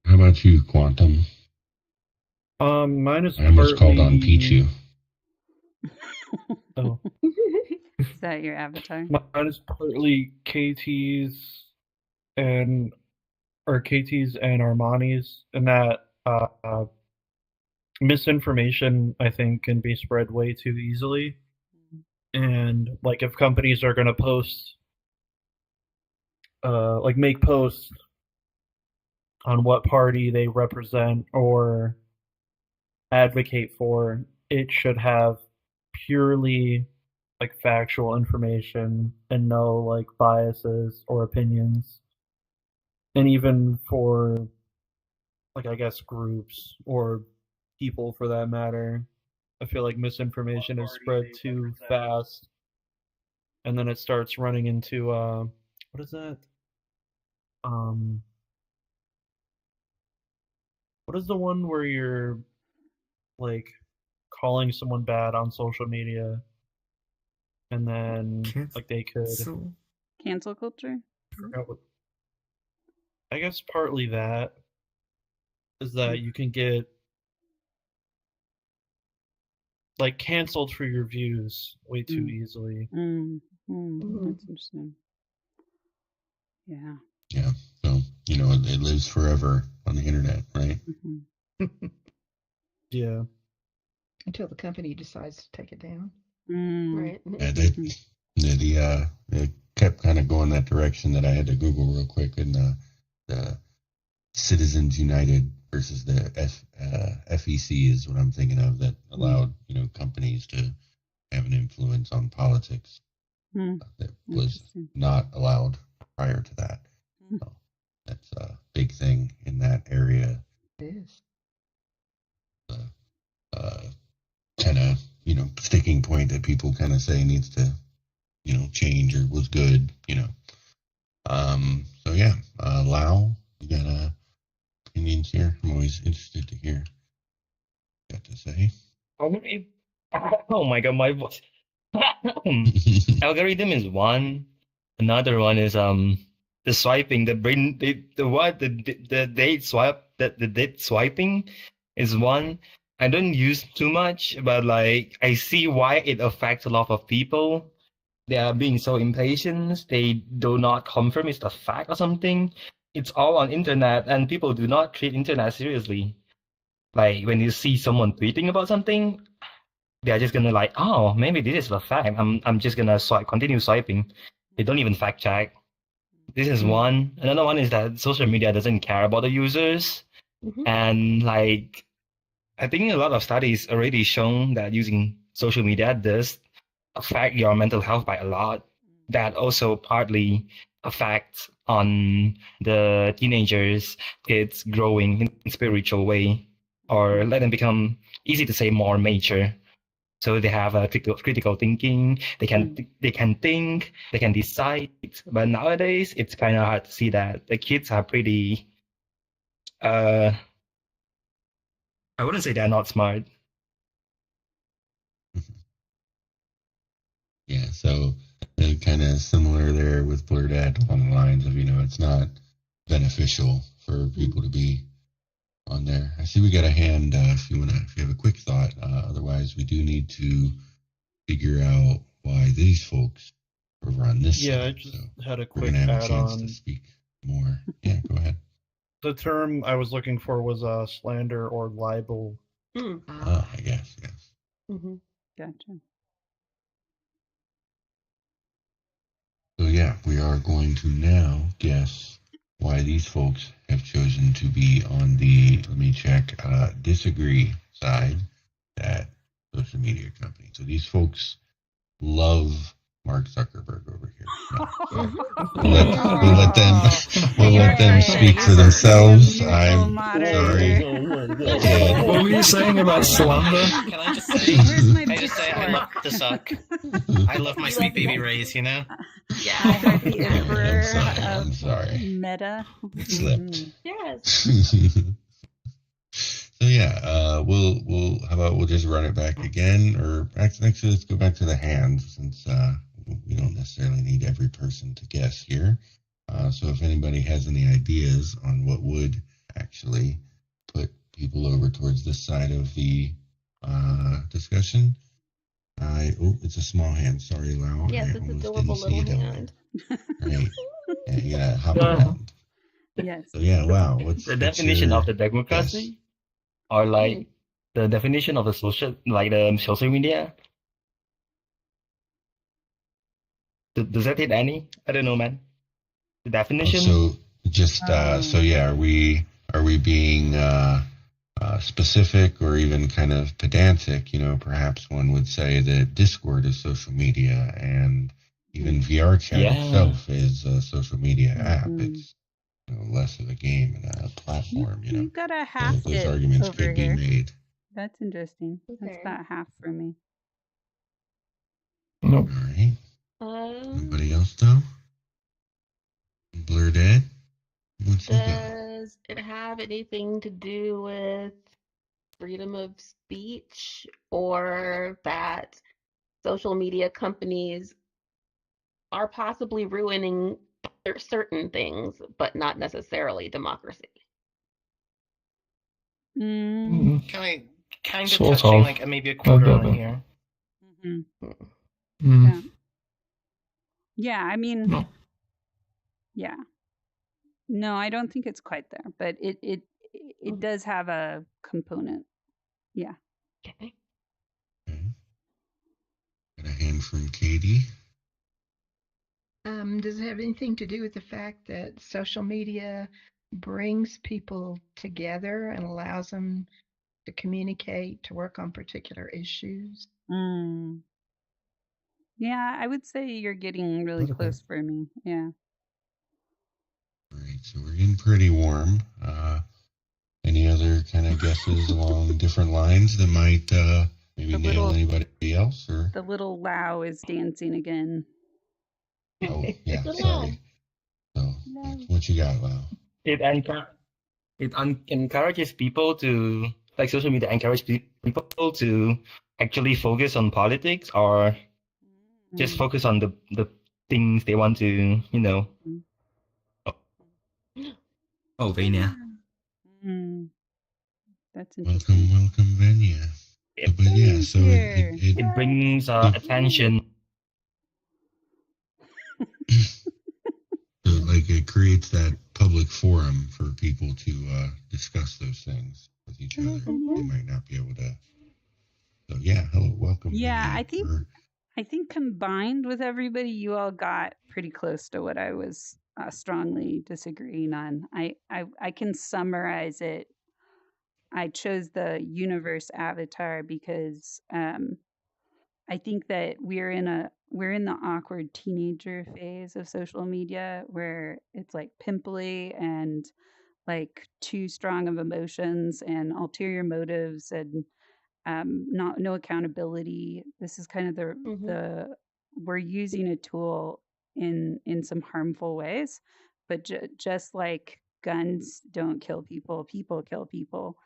How about you, Quantum? Mine is I almost called on Pichu. Oh. Is that your avatar? Mine is partly KT's and Armani's, and that misinformation, I think, can be spread way too easily. And if companies are going to post, make posts on what party they represent or advocate for, it should have purely factual information and no biases or opinions. And even for I guess groups or people for that matter, I feel like misinformation is spread too fast, and then it starts running into what is that? What is the one where you're like calling someone bad on social media, and then like they could Cancel culture? forgot what. I guess partly that is that you can get like canceled for your views way too easily. That's interesting. Yeah. Yeah. So, it lives forever on the internet, right? Yeah. Until the company decides to take it down. Right. Yeah, it kept kind of going that direction that I had to Google real quick, and the Citizens United versus the FEC is what I'm thinking of, that allowed companies to have an influence on politics that was not allowed prior to that. So that's a big thing in that area. It is. Kind of sticking point that people kind of say needs to change or was good. So yeah, Lau, you got opinions here? I'm always interested to hear what you got to say. Oh my god, my voice. Algorithm is one. Another one is the swiping, the date swipe, the date swiping is one. I don't use too much, but like I see why it affects a lot of people. They are being so impatient. They do not confirm it's a fact or something. It's all on internet, and people do not treat internet seriously. Like when you see someone tweeting about something, they are just gonna like, oh, maybe this is a fact. I'm just gonna continue swiping. They don't even fact check. This is one. Another one is that social media doesn't care about the users, and like I think a lot of studies already shown that using social media does affect your mental health by a lot. That also partly affects on the teenagers. It's growing in a spiritual way, or let them become, easy to say, more mature. So they have a critical thinking. They can think. They can decide. But nowadays, it's kind of hard to see that. The kids are pretty. I wouldn't say they're not smart. Yeah, so kind of similar there with Blurred Ad, along the lines of, it's not beneficial for people to be on there. I see we got a hand if you have a quick thought. Otherwise, we do need to figure out why these folks over on this side. I just had a quick we're gonna have a chance add-on. to speak more. Yeah, go ahead. The term I was looking for was slander or libel. I guess, yes. Gotcha. So yeah, we are going to now guess why these folks have chosen to be on the, let me check, disagree side, that social media company. So these folks love Mark Zuckerberg over here. No. We'll let them speak for themselves. I'm sorry. What were you saying about slander? Can I just say? I love to suck. I love my sweet baby rays. Yeah. I heard the emperor I'm sorry. Meta. It slipped. Yes. So yeah, we'll just run it back again, or actually let's go back to the hand, since we don't necessarily need every person to guess here. So if anybody has any ideas on what would actually put people over towards this side of the discussion, it's a small hand. Sorry, Lau. Yes, it's adorable little hand. Right. Yeah, you gotta hop around. Yes. So yeah, wow. What's the definition of the democracy? Yes. Or like the definition of the social media? Does that hit any? I don't know, man. The definition? So just so yeah, are we being specific or even kind of pedantic? Perhaps one would say that Discord is social media, and even VR chat itself is a social media app. It's less of a game and a platform. You've got a half those arguments over could here. be made. That's interesting. That's about half for me. Nope. All right. Anybody else though? Blurred Ed? What's he got? Does it have anything to do with freedom of speech, or that social media companies are possibly ruining certain things, but not necessarily democracy? Mm. Kind of Sort touching of. like maybe a quarter bit, on but- here. Yeah. Yeah, I mean, No. yeah. No, I don't think it's quite there, but it does have a component. Yeah. Okay. Okay. Got a hand from Katie. Does it have anything to do with the fact that social media brings people together and allows them to communicate, to work on particular issues? Mm. Yeah, I would say you're getting really Little bit. close for me. Yeah. All right, so we're getting pretty warm. Any other kind of guesses along different lines that might maybe The nail little- anybody else? Or The little Lao is dancing again. oh yeah, The sorry. So what you got, Lau? It encourages people to, like, social media encourages people to actually focus on politics, or just Mm. focus on the things they want to, Oh, Vania. Mm. That's interesting. Welcome, Venya. But yeah, so here. it brings attention. So, like, it creates that public forum for people to discuss those things with each other. They might not be able to. So yeah, hello, welcome. Yeah, Venya. I think combined with everybody, you all got pretty close to what I was strongly disagreeing on. I can summarize it. I chose the universe avatar because I think that we're in the awkward teenager phase of social media where it's like pimply and like too strong of emotions and ulterior motives and no accountability. This is kind of the we're using a tool in some harmful ways, but just like guns don't kill people, people kill people.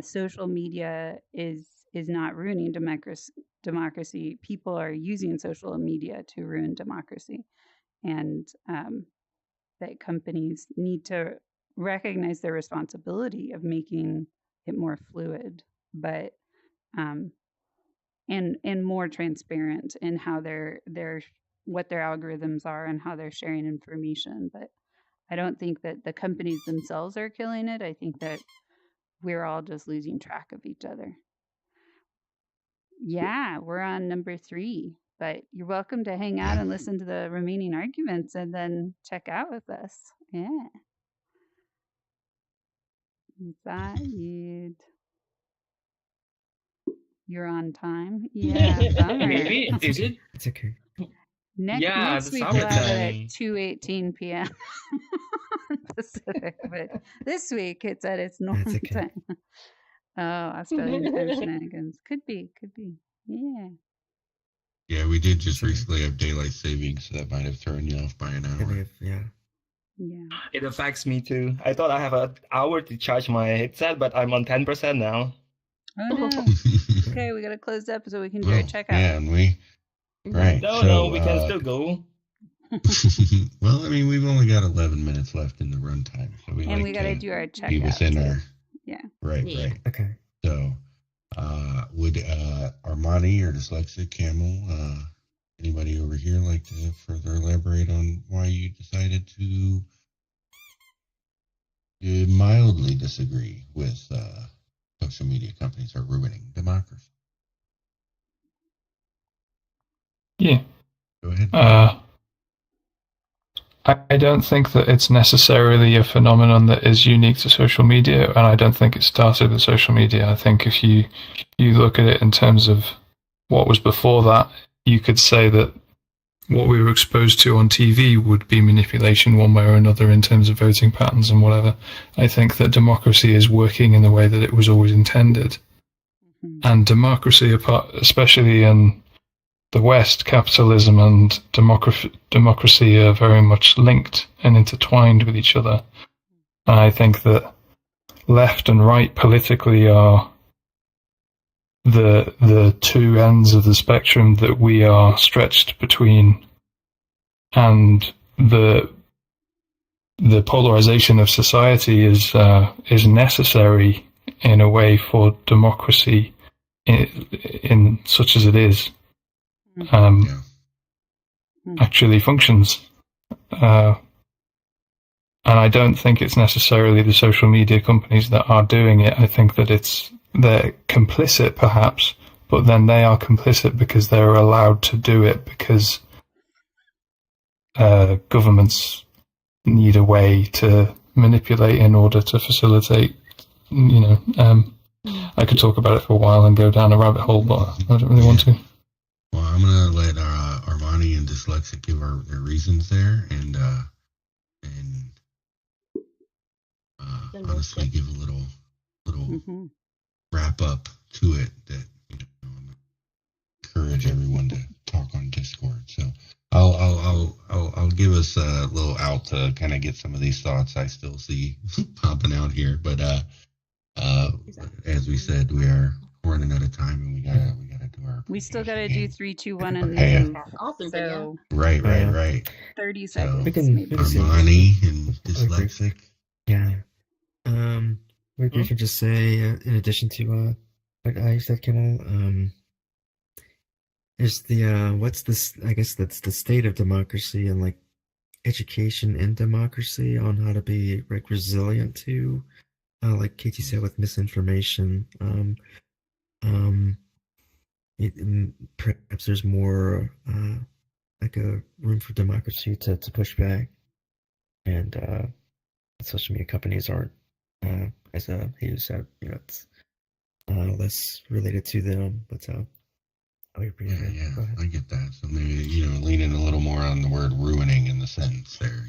Social media is not ruining democracy. People are using social media to ruin democracy, and that companies need to recognize their responsibility of making it more fluid, but and more transparent in how they're what their algorithms are and how they're sharing information. But I don't think that the companies themselves are killing it. I think that we're all just losing track of each other. Yeah, we're on number 3, but you're welcome to hang out and listen to the remaining arguments and then check out with us. Yeah. You're on time. Yeah, bummer. Maybe is it? It's okay. Next week we'll have it at 2:18 p.m. Pacific, but this week it's at its normal That's okay. time. Oh, Australian time shenanigans. Could be. Yeah. Yeah, we did just recently have daylight savings, so that might have thrown you off by an hour. Yeah. Yeah. It affects me too. I thought I have an hour to charge my headset, but I'm on 10% now. Oh no. Okay, we gotta close the episode. We can do our checkout. Yeah, and we right. No, we can still go. Well, I mean, we've only got 11 minutes left in the runtime, so we we gotta do our checkout. be within our right. Okay. So, would Armani or Dyslexic Camel, anybody over here like to further elaborate on why you decided to mildly disagree with social media companies are ruining democracy? Yeah. Go ahead. I don't think that it's necessarily a phenomenon that is unique to social media, and I don't think it started with social media. I think if you look at it in terms of what was before that, you could say that what we were exposed to on TV would be manipulation one way or another in terms of voting patterns and whatever. I think that democracy is working in the way that it was always intended. And democracy, especially in the West, capitalism and democracy are very much linked and intertwined with each other. And I think that left and right politically are the two ends of the spectrum that we are stretched between, and the polarization of society is necessary in a way for democracy in such as it is actually functions. And I don't think it's necessarily the social media companies that are doing it. I think that they're complicit, perhaps, but then they are complicit because they're allowed to do it because governments need a way to manipulate in order to facilitate. I could talk about it for a while and go down a rabbit hole, but I don't really want to. Well, I'm gonna let Armani and Dyslexic give their reasons there, and honestly give a little wrap up to it that encourage everyone to talk on Discord. So I'll give us a little out to kind of get some of these thoughts I still see popping out here, but as we said, we're running out of time, and we gotta do our. We still gotta do 3, 2, 1, and move. Awesome. So right. 30 So, seconds. We can Armani and Dyslexic. Yeah. Maybe we can just say, in addition to what I said, Kimmel, is what's this? I guess that's the state of democracy and like education in democracy on how to be like resilient to, like Katie said, with misinformation. Perhaps there's more like a room for democracy to push back, and social media companies aren't, as he said, it's less related to them, but I get that. So maybe leaning a little more on the word ruining in the sentence there.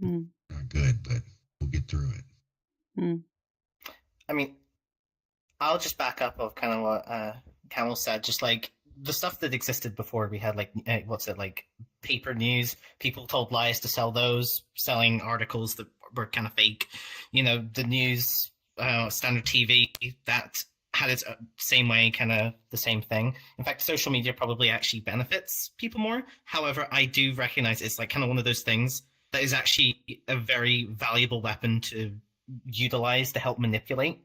Not good, but we'll get through it. I mean, I'll just back up of kind of what Camel said. Just like the stuff that existed before, we had like paper news. People told lies to sell those, selling articles that were kind of fake. The news, standard TV, that had its same way, kind of the same thing. In fact, social media probably actually benefits people more. However, I do recognize it's like kind of one of those things that is actually a very valuable weapon to utilize to help manipulate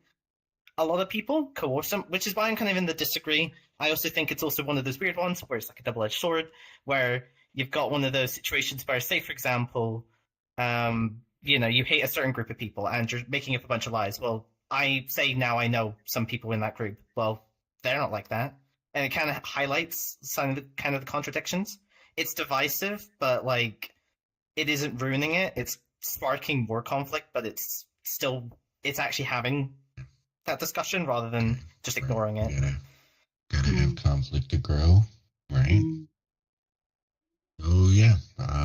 a lot of people, coerce them, which is why I'm kind of in the disagree. I also think it's also one of those weird ones where it's like a double-edged sword, where you've got one of those situations where, say, for example, you hate a certain group of people and you're making up a bunch of lies. Well, I say now I know some people in that group. Well, they're not like that. And it kind of highlights some of the contradictions. It's divisive, but like it isn't ruining it. It's sparking more conflict, but it's actually having that discussion rather than just ignoring it. Gotta have conflict to grow, right? So yeah,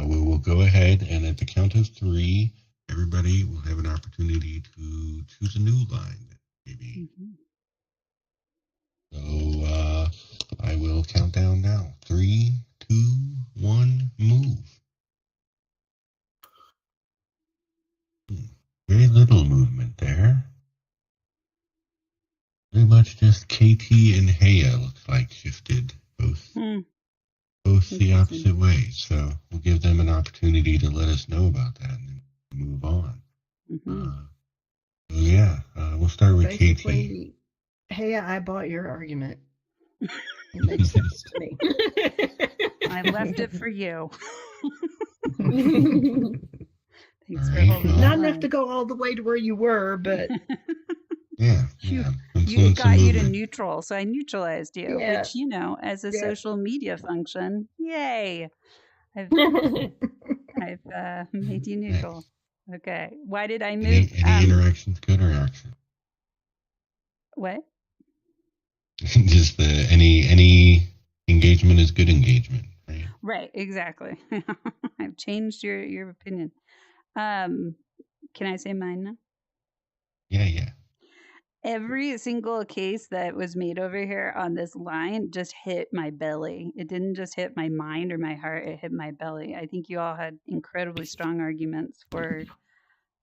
we will go ahead, and at the count of 3, everybody will have an opportunity to choose a new line, maybe. So I will count down now. 3, 2, 1, move. Very little movement there. Very much just KT and Haya looks like shifted both the opposite ways. So we'll give them an opportunity to let us know about that and then move on. So yeah, we'll start with Basically, KT. Haya, I bought your argument. It makes sense to me. I left it for you. Thanks for holding. Not enough to go all the way to where you were, but you got you to neutral, so I neutralized you, Yeah. which as a social media function, yay! I've made you neutral. Okay, why did I move? Any interactions, good reaction. What? Just any engagement is good engagement, right? Right, exactly. I've changed your opinion. Can I say mine now? Yeah. Every single case that was made over here on this line just hit my belly. It didn't just hit my mind or my heart, it hit my belly. I think you all had incredibly strong arguments for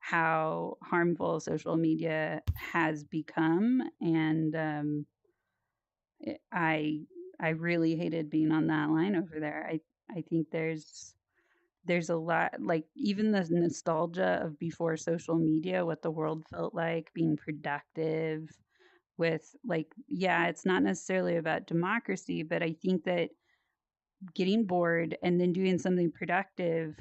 how harmful social media has become, and I really hated being on that line over there. I think there's a lot, like even the nostalgia of before social media, what the world felt like, being productive with, like, yeah, it's not necessarily about democracy, but I think that getting bored and then doing something productive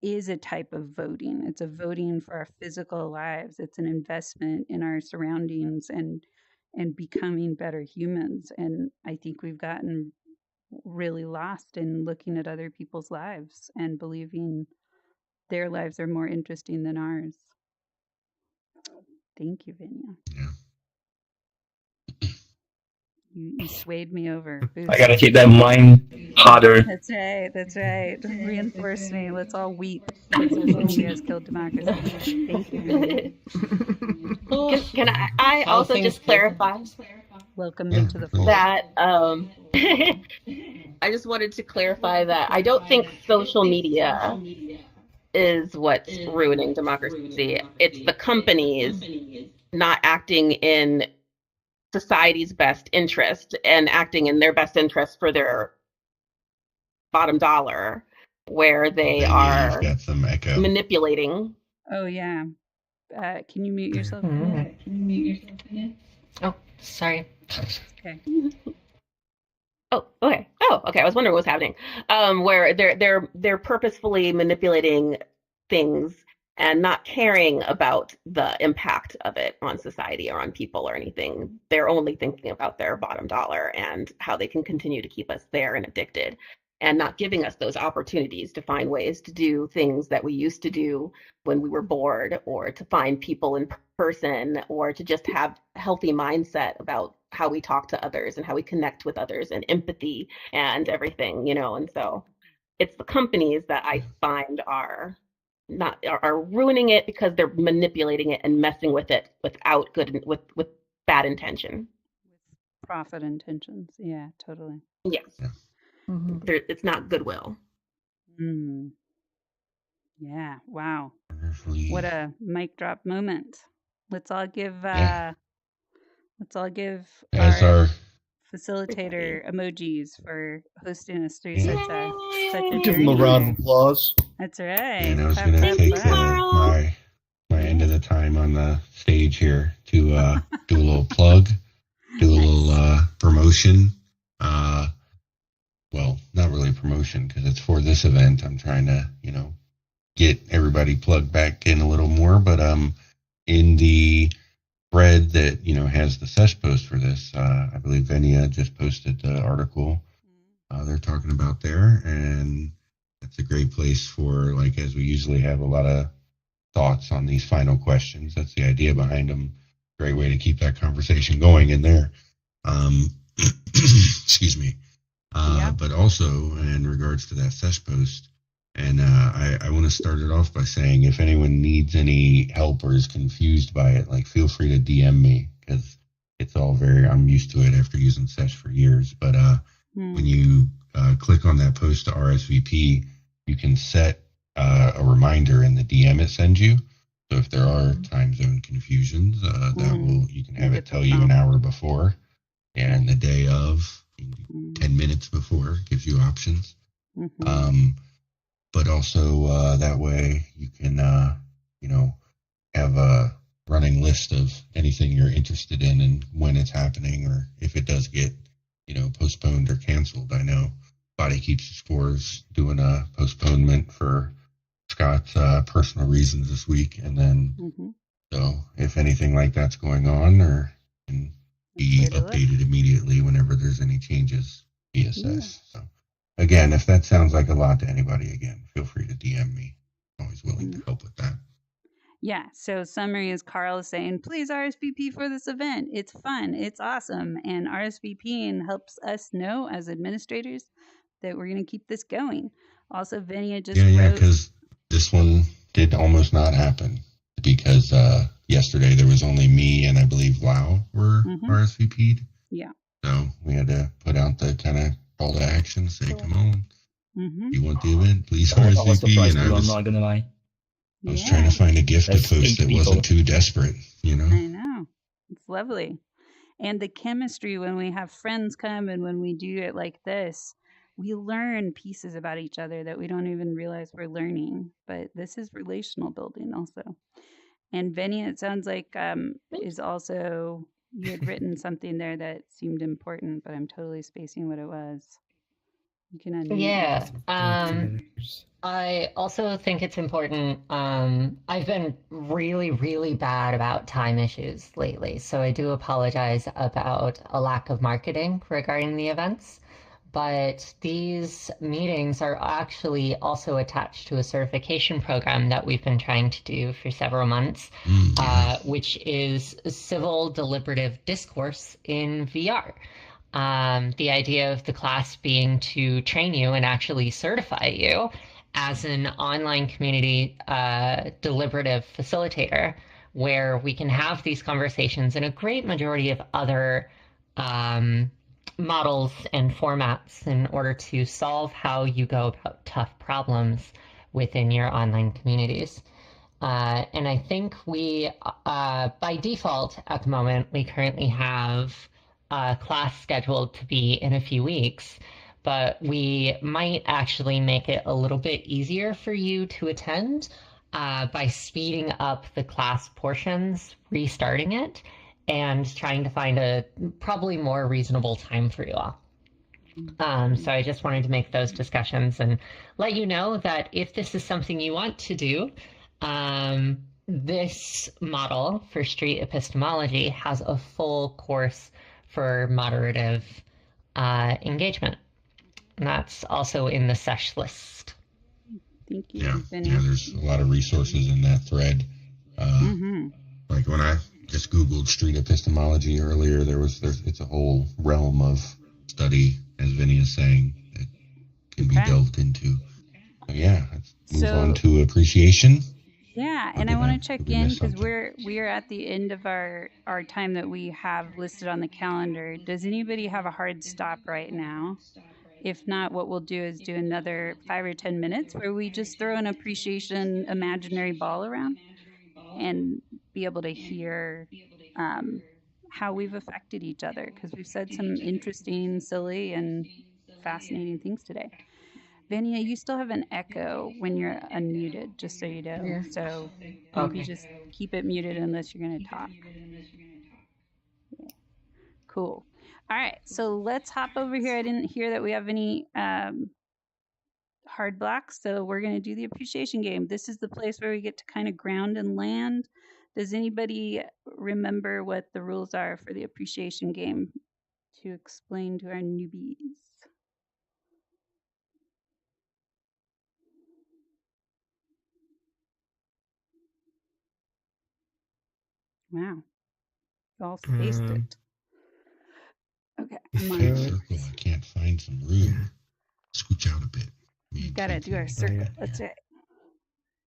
is a type of voting. It's a voting for our physical lives. It's an investment in our surroundings and becoming better humans. And I think we've gotten really lost in looking at other people's lives and believing their lives are more interesting than ours. Thank you, Vinya. Yeah. You swayed me over. I gotta keep that mind harder. That's right. That's right. Reinforce me. Let's all weep. Social media has killed democracy. Thank you. Can I also just clarify? Welcome into the fold. That I just wanted to clarify that I don't think social media is what's ruining democracy. It's the companies not acting in society's best interest and acting in their best interest for their bottom dollar, where they are got some echo. manipulating. Oh, yeah. Can you mute yourself? Oh, sorry. Okay. Oh, okay. Oh, okay. I was wondering what was happening. Where they're purposefully manipulating things and not caring about the impact of it on society or on people or anything. They're only thinking about their bottom dollar and how they can continue to keep us there and addicted, and not giving us those opportunities to find ways to do things that we used to do when we were bored, or to find people in person, or to just have a healthy mindset about how we talk to others and how we connect with others, and empathy and everything, And so it's the companies that I find are ruining it because they're manipulating it and messing with it without with bad intention. With profit intentions. Yeah, totally. Yes. It's not goodwill. Yeah. Wow. What a mic drop moment. Let's all give As our our facilitator emojis for hosting us through such a Give him a round of applause. That's right. And I was going to take my end of the time on the stage here to do a little plug, do a little promotion. Well, not really promotion because it's for this event. I'm trying to, get everybody plugged back in a little more. But in the thread that, has the sesh post for this, I believe Venia just posted the article they're talking about there. And that's a great place for, like, as we usually have a lot of thoughts on these final questions. That's the idea behind them. Great way to keep that conversation going in there. Excuse me. But also in regards to that sesh post, and I want to start it off by saying, if anyone needs any help or is confused by it, like, feel free to DM me, because it's all I'm used to it after using sesh for years. But when you click on that post to RSVP, you can set a reminder in the DM it sends you. So if there are time zone confusions, you can have it tell you an hour before, and the day of, 10 minutes before, gives you options. But also that way you can, have a running list of anything you're interested in and when it's happening, or if it does get, postponed or canceled. I know Body Keeps the Scores doing a postponement for Scott's personal reasons this week. And then, so if anything like that's going on, or can be updated immediately whenever there's any changes via SES. So again, if that sounds like a lot to anybody, again, feel free to DM me. I'm always willing to help with that. Yeah. So summary is Carl is saying, please RSVP for this event. It's fun. It's awesome. And RSVPing helps us know as administrators that we're going to keep this going. Also, Venia just wrote, because this one did almost not happen because yesterday there was only me and I believe Lau were RSVP'd. Yeah. So we had to put out the kind of call to action, say, come on, you want the event, please RSVP. I'm not gonna lie. I was trying to find a gift to That's post that wasn't too desperate, you know? I know. It's lovely. And the chemistry when we have friends come and when we do it like this, we learn pieces about each other that we don't even realize we're learning. But this is relational building also. And Vinny, it sounds like is also, you had written something there that seemed important, but I'm totally spacing what it was. You can unmute. Yeah. I also think it's important. I've been really, really bad about time issues lately, so I do apologize about a lack of marketing regarding the events. But these meetings are actually also attached to a certification program that we've been trying to do for several months, which is civil deliberative discourse in VR. The idea of the class being to train you and actually certify you as an online community deliberative facilitator, where we can have these conversations in a great majority of other models and formats in order to solve how you go about tough problems within your online communities. And I think we, by default at the moment, we currently have a class scheduled to be in a few weeks, but we might actually make it a little bit easier for you to attend by speeding up the class portions, restarting it, and trying to find a probably more reasonable time for you all. So I just wanted to make those discussions and let you know that if this is something you want to do, this model for street epistemology has a full course for moderative engagement. And that's also in the sesh list. Thank you. Yeah, there's a lot of resources in that thread. Like when I just Googled street epistemology earlier, it's a whole realm of study, as Vinny is saying, that can be delved into. So yeah, let's move on to appreciation. Yeah, and I want to check in because we are at the end of our time that we have listed on the calendar. Does anybody have a hard stop right now? If not, what we'll do is do another 5 or 10 minutes where we just throw an appreciation imaginary ball around and be able to hear how we've affected each other, because we've said some interesting, silly, and fascinating things today. Vania, you still have an echo when you're unmuted, just so you know. Yeah. So maybe just keep it muted unless you're going to talk. Yeah. Cool. All right, so let's hop over here. I didn't hear that we have any hard blocks, so we're going to do the appreciation game. This is the place where we get to kind of ground and land. Does anybody remember what the rules are for the appreciation game to explain to our newbies? Wow. You all spaced it. Okay. Circle. I can't find some room. Scooch out a bit. You gotta do our circle. That's right.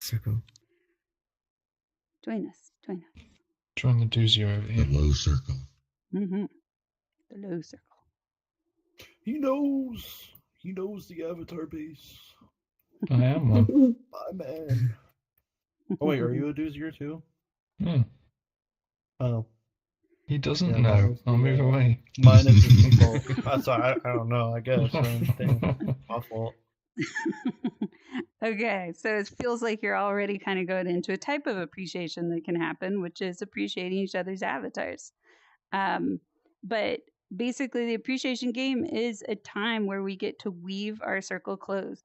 Circle. Join us. Join the doozy over here. The low circle. The low circle. He knows the avatar base. I am one. My man. Oh wait, are you a doozier too? Yeah. Oh. He doesn't know. I'll move away. Mine is his fault. I'm sorry, I don't know, I guess. My fault. Okay, so it feels like you're already kind of going into a type of appreciation that can happen, which is appreciating each other's avatars. But basically, the appreciation game is a time where we get to weave our circle closed.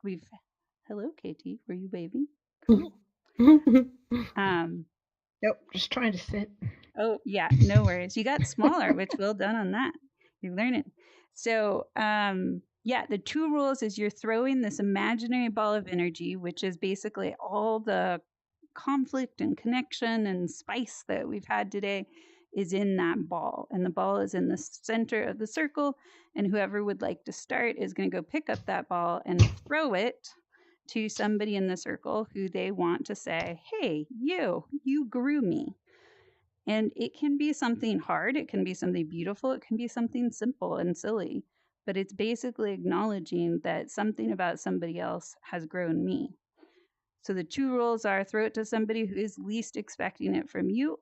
Hello, KT, were you waving? Cool. Nope, just trying to sit. Oh, yeah, no worries. You got smaller, which well done on that. You're learning. So, the 2 rules is you're throwing this imaginary ball of energy, which is basically all the conflict and connection and spice that we've had today is in that ball. And the ball is in the center of the circle. And whoever would like to start is going to go pick up that ball and throw it to somebody in the circle who they want to say, hey, you grew me. And it can be something hard. It can be something beautiful. It can be something simple and silly. But it's basically acknowledging that something about somebody else has grown me. So the 2 rules are throw it to somebody who is least expecting it from you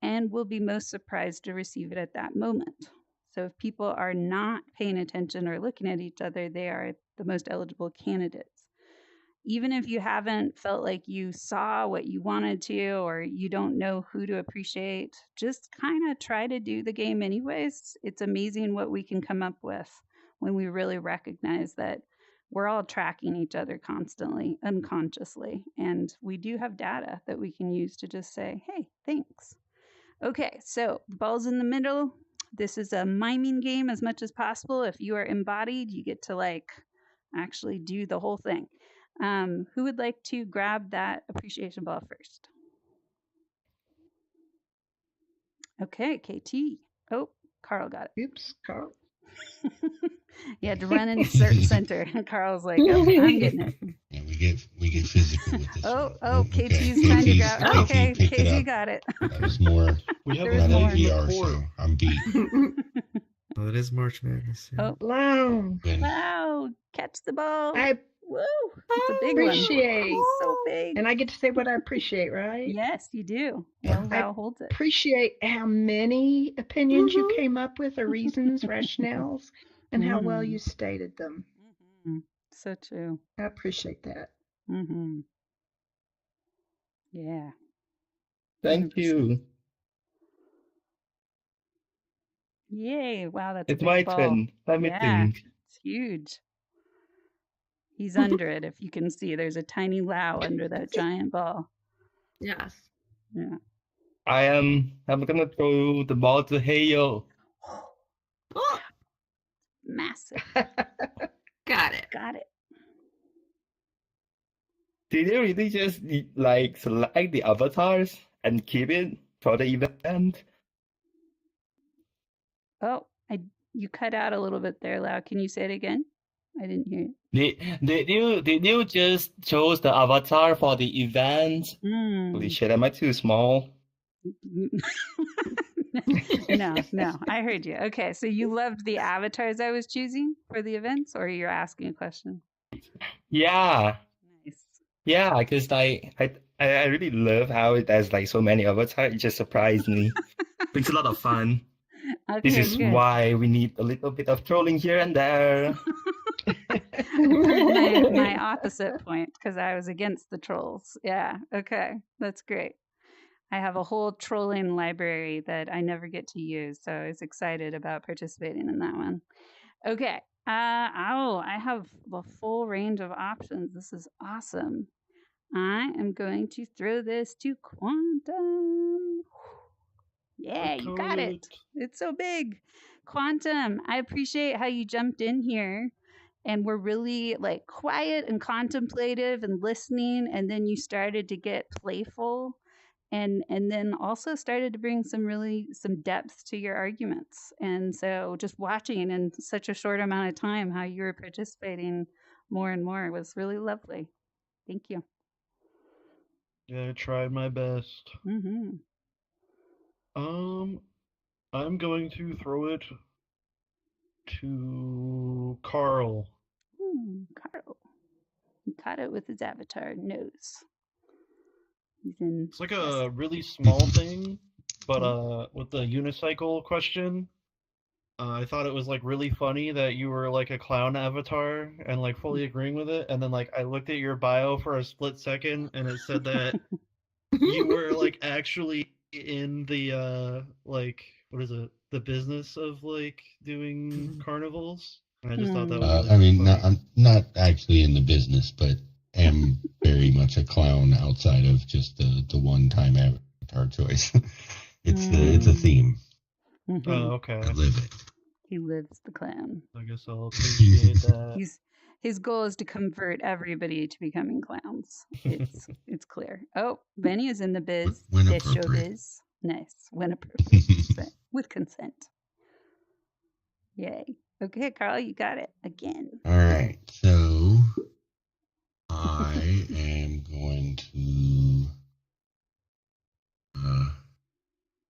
and will be most surprised to receive it at that moment. So if people are not paying attention or looking at each other, they are the most eligible candidates. Even if you haven't felt like you saw what you wanted to, or you don't know who to appreciate, just kind of try to do the game anyways. It's amazing what we can come up with when we really recognize that we're all tracking each other constantly, unconsciously. And we do have data that we can use to just say, hey, thanks. Okay, so the ball's in the middle. This is a miming game as much as possible. If you are embodied, you get to like actually do the whole thing. Who would like to grab that appreciation ball first? Okay, KT. Oh, Carl got it. Oops, Carl. You had to run in center. Carl's like, oh, I'm getting it. Yeah, we get physical with this. KT's trying to grab. Okay, KT got it. That was more. We have not more. AVR, so I'm beat. Oh, it is March Madness. Yeah. Oh, wow! Catch the ball. Woo! It's a big appreciate. One. So big. And I get to say what I appreciate, right? Yes, you do. Well, I holds it. Appreciate how many opinions you came up with, or reasons, rationales, and how well you stated them. So true. I appreciate that. Yeah. Thank you. Yay! Wow, that's it's a big my ball. turn. Let me think. It's huge. He's under it. If you can see, there's a tiny Lao under that giant ball. Yes. Yeah. I'm gonna throw the ball to Heyo. Massive. Got it. Got it. Did you really just like select the avatars and keep it for the event? Oh, you cut out a little bit there, Lau. Can you say it again? I didn't hear it. Did you just choose the avatar for the event? Holy shit, am I too small? No, I heard you. Okay, so you loved the avatars I was choosing for the events, or you're asking a question? Yeah. Nice. Yeah, because I really love how it has like so many avatars. It just surprised me. It's a lot of fun. Okay, this is good. why we need a little bit of trolling here and there. my opposite point, because I was against the trolls. Yeah, okay, that's great. I have a whole trolling library that I never get to use, so I was excited about participating in that one. Okay, I have a full range of options. This is awesome. I am going to throw this to Quantum. Yeah, you got it. It's so big. Quantum, I appreciate how you jumped in here and were really like quiet and contemplative and listening, and then you started to get playful and then also started to bring some depth to your arguments. And so just watching in such a short amount of time how you were participating more and more was really lovely. Thank you. Yeah, I tried my best. I'm going to throw it to Carl. Carl. He caught it with his avatar nose. It's like a really small thing, but with the unicycle question, I thought it was like really funny that you were like a clown avatar and like fully agreeing with it, and then like I looked at your bio for a split second and it said that you were like actually in the like what is it, the business of like doing carnivals. And I just thought that was really funny. I'm not actually in the business, but am very much a clown outside of just the one-time avatar choice. It's a theme. Oh, okay. I live it. He lives the clown. I guess I'll appreciate that. His goal is to convert everybody to becoming clowns. It's clear. Oh, Benny is in the biz. When This show appropriate. biz. Nice. When appropriate. With consent. Yay. Okay, Carl, you got it again. All right, so I am going to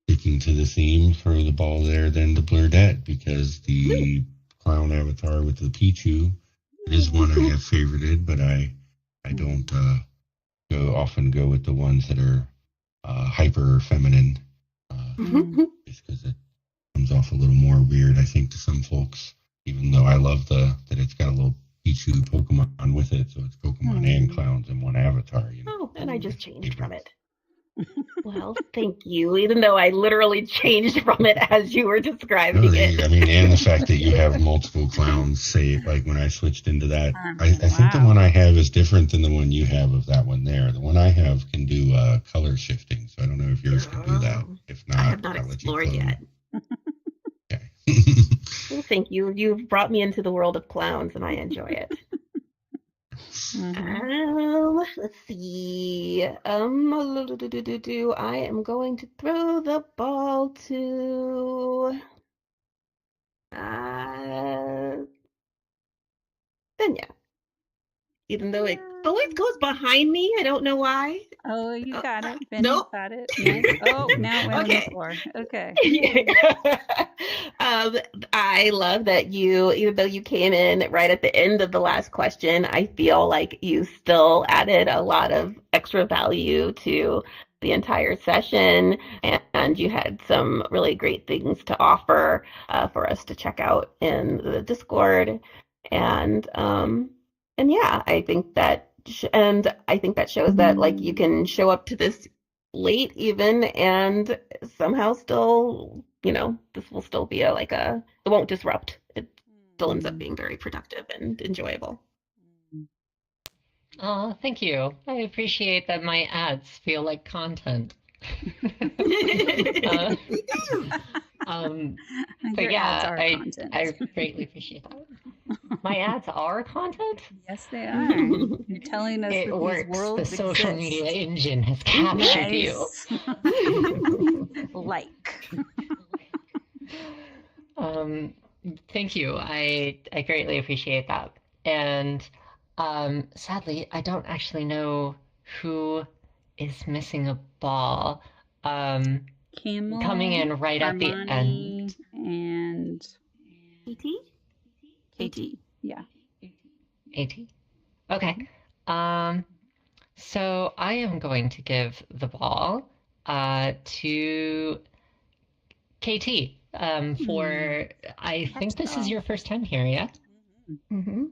sticking to the theme for the ball there, then the Blurdette, because the clown avatar with the Pichu is one I have favorited, but I don't often go with the ones that are hyper feminine, just because it comes off a little more weird, I think, to some folks. Even though I love that it's got a little Pichu Pokemon with it, so it's Pokemon and clowns in one avatar. Oh, and I just changed from it. Well, thank you. Even though I literally changed from it as you were describing it. I mean, and the fact that you have multiple clowns, say, like when I switched into that, I think the one I have is different than the one you have of that one there. The one I have can do color shifting, so I don't know if yours can do that. If not, I have not explored yet. Okay. Well, thank you. You've brought me into the world of clowns, and I enjoy it. Let's see. I am going to throw the ball to Benya. Even though it always goes behind me, I don't know why. Oh, you got it. Benya Nope. got it. Nice. Oh, now it went on the floor. Okay. I love that even though you came in right at the end of the last question, I feel like you still added a lot of extra value to the entire session, and you had some really great things to offer for us to check out in the Discord, and yeah, I think that shows that like you can show up to this late even and somehow still, this will still be it won't disrupt. It still ends up being very productive and enjoyable. Oh, thank you. I appreciate that my ads feel like content. But Your yeah, ads are content. I greatly appreciate that. My ads are content? Yes, they are. You're telling us it that works. these worlds The social exist. media engine has captured you. Thank you. I greatly appreciate that. And sadly, I don't actually know who is missing a ball. Camel, coming in right at the end. And KT? Yeah. AT? Okay. So I am going to give the ball to KT for, I think this is your first time here, yeah? Mm-hmm.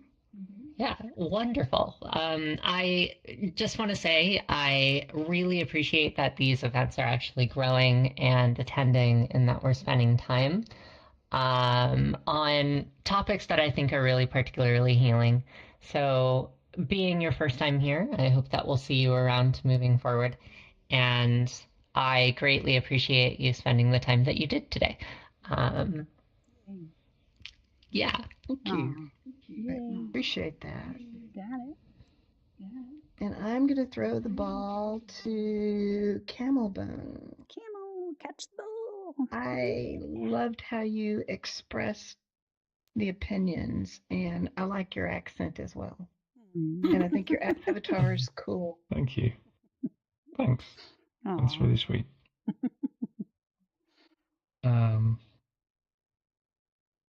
Yeah, wonderful. I just want to say I really appreciate that these events are actually growing and attending, and that we're spending time on topics that I think are really particularly healing. So being your first time here, I hope that we'll see you around moving forward. And I greatly appreciate you spending the time that you did today. Yeah. Thank you. I appreciate that. Got it. And I'm going to throw the ball to Camelbone. Camel, catch the ball. I loved how you expressed the opinions, and I like your accent as well. And I think your avatar is cool. Thank you. Thanks. Aww. That's really sweet.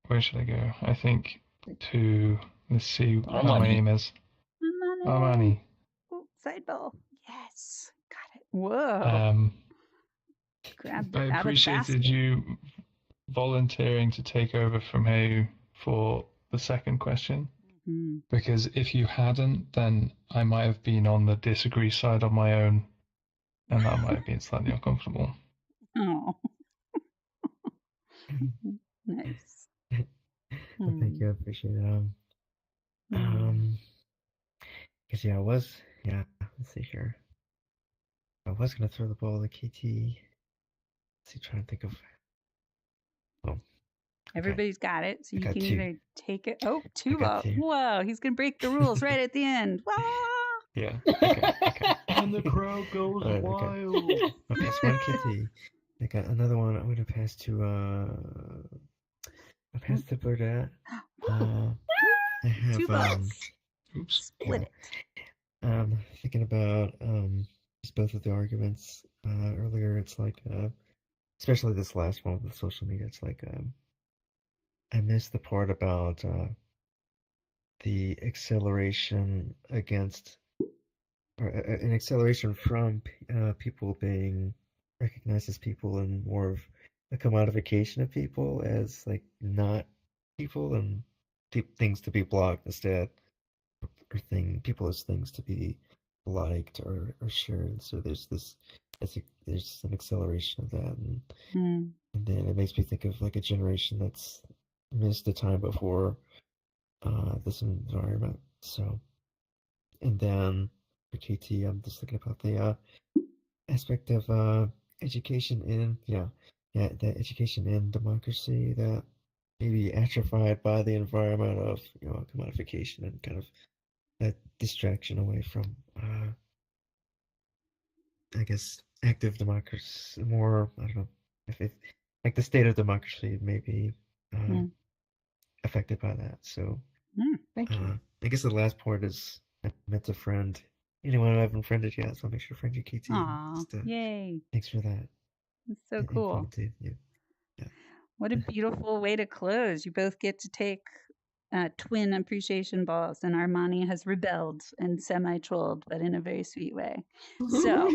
Where should I go? I think to, let's see what my name is. Armani. Oh, side ball. Yes. Got it. Whoa. I appreciated you volunteering to take over from Heu for the second question. Mm-hmm. Because if you hadn't, then I might have been on the disagree side on my own, and that might have been slightly uncomfortable. Oh. Nice. Well, thank you. I appreciate it. Because let's see here. I was gonna throw the ball to KT. Let's see, trying to think of. Oh. Everybody's got it, so you can either take it. Oh, two ball. Whoa, he's gonna break the rules right at the end. Wah! Yeah. Okay. And the crowd goes wild. I'll pass one KT. I got another one. I'm gonna pass to Burdette. I have two balls. Oops. Split it. Thinking about just both of the arguments earlier. It's like, especially this last one with the social media. It's like, I missed the part about the acceleration against or an acceleration from people being recognized as people and more of a commodification of people as like not people and things to be blocked instead, or people as things to be liked or shared. So there's there's an acceleration of that, and then it makes me think of like a generation that's missed the time before this environment. So, and then for KT, I'm just thinking about the aspect of education in that education in democracy that maybe atrophied by the environment of commodification and kind of that distraction away from I guess active democracy, more I don't know if like the state of democracy may be affected by that. So Thank you. I guess the last point is I meant to friend anyone I haven't friended yet, so I'll make sure to friend you, KT. Aw, yay. Thanks for that. That's so cool. Yeah. What a beautiful way to close. You both get to take twin appreciation balls, and Armani has rebelled and semi-trolled, but in a very sweet way. So,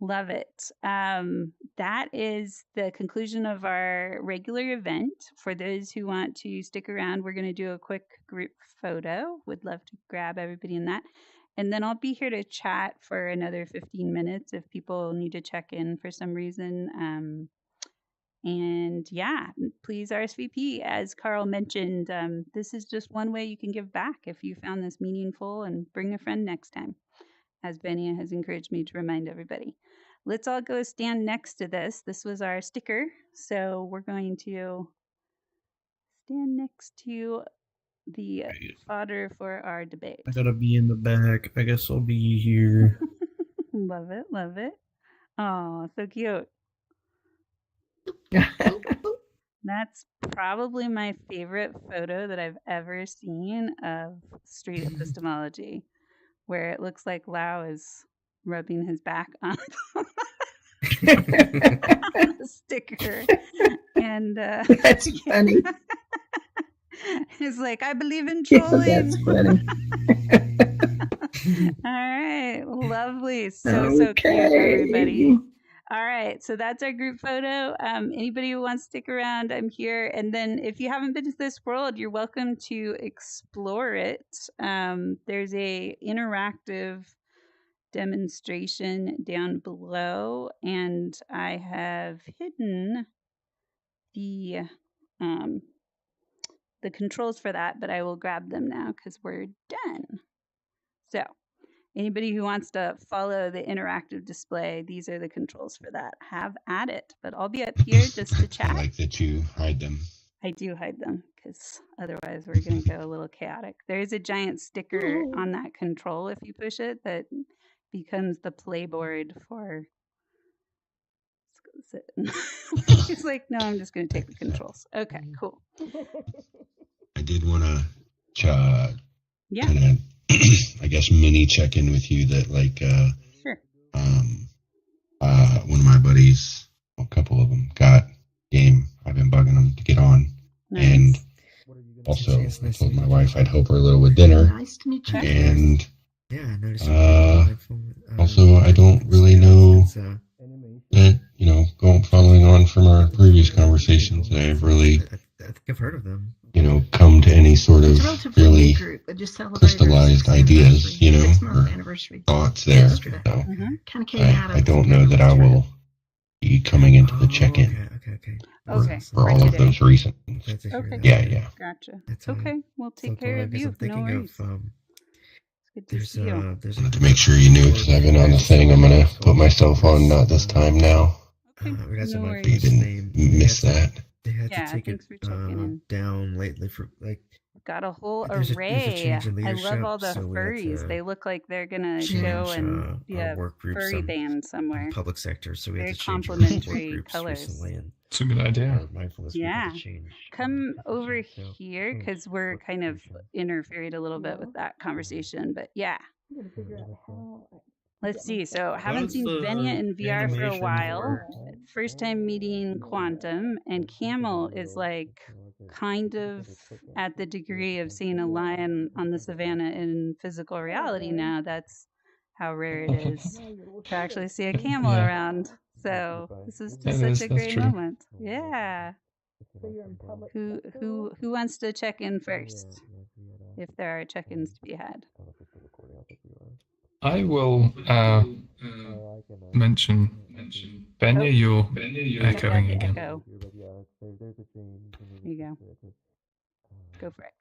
love it. That is the conclusion of our regular event. For those who want to stick around, we're going to do a quick group photo. Would love to grab everybody in that. And then I'll be here to chat for another 15 minutes if people need to check in for some reason. And yeah, please RSVP. As Carl mentioned, this is just one way you can give back if you found this meaningful, and bring a friend next time, as Benia has encouraged me to remind everybody. Let's all go stand next to this. This was our sticker. So we're going to stand next to the fodder for our debate. I gotta be in the back. I guess I'll be here. Love it, love it. Oh, so cute. That's probably my favorite photo that I've ever seen of street epistemology, where it looks like Lau is rubbing his back on the sticker. And that's funny. He's like, I believe in trolling. Yeah, that's funny. All right, lovely. So cute, everybody. All right, so that's our group photo. Anybody who wants to stick around, I'm here. And then if you haven't been to this world, you're welcome to explore it. There's a interactive demonstration down below, and I have hidden the controls for that, but I will grab them now because we're done. So anybody who wants to follow the interactive display, these are the controls for that. Have at it. But I'll be up here just to chat. I like that you hide them. I do hide them because otherwise we're going to go a little chaotic. There's a giant sticker on that control if you push it that becomes the playboard for... He's like, no, I'm just going to take the controls. Okay, cool. I did want to yeah. kind of, I guess, mini check in with you that, like, sure. One of my buddies, a couple of them, got game. I've been bugging them to get on. Nice. And also, I told my wife I'd help her a little with dinner. Nice to meet you. And yeah, I noticed. Also, I don't really know that, following on from our previous conversations, I've really, I think I've heard of them. Come to any sort of really crystallized ideas, or thoughts there. So I don't know that I will be coming into the check-in for all of those reasons. Okay. Yeah. Gotcha. Okay, we'll take care of you. No worries. Good to see you. Wanted to make sure you knew, because I've been on the thing. I'm going to put myself on not this time now. Okay, no worries. You didn't miss that. They had to take it down lately for like. Got a whole array. I love all the furries. They look like they're gonna go and be a furry band somewhere. Public sector, so we very had to change complementary colors. It's a good idea. Yeah, come over here because we're kind of interfered a little bit with that conversation. But yeah. Let's see. So haven't seen Benya in VR for a while. First time meeting Quantum, and Camel is like kind of at the degree of seeing a lion on the savannah in physical reality now. That's how rare it is to actually see a camel around. So this is just such a great moment. Yeah. Who wants to check in first? If there are check-ins to be had. I will mention Benya, you're echoing again. Echo. There you go. Go for it.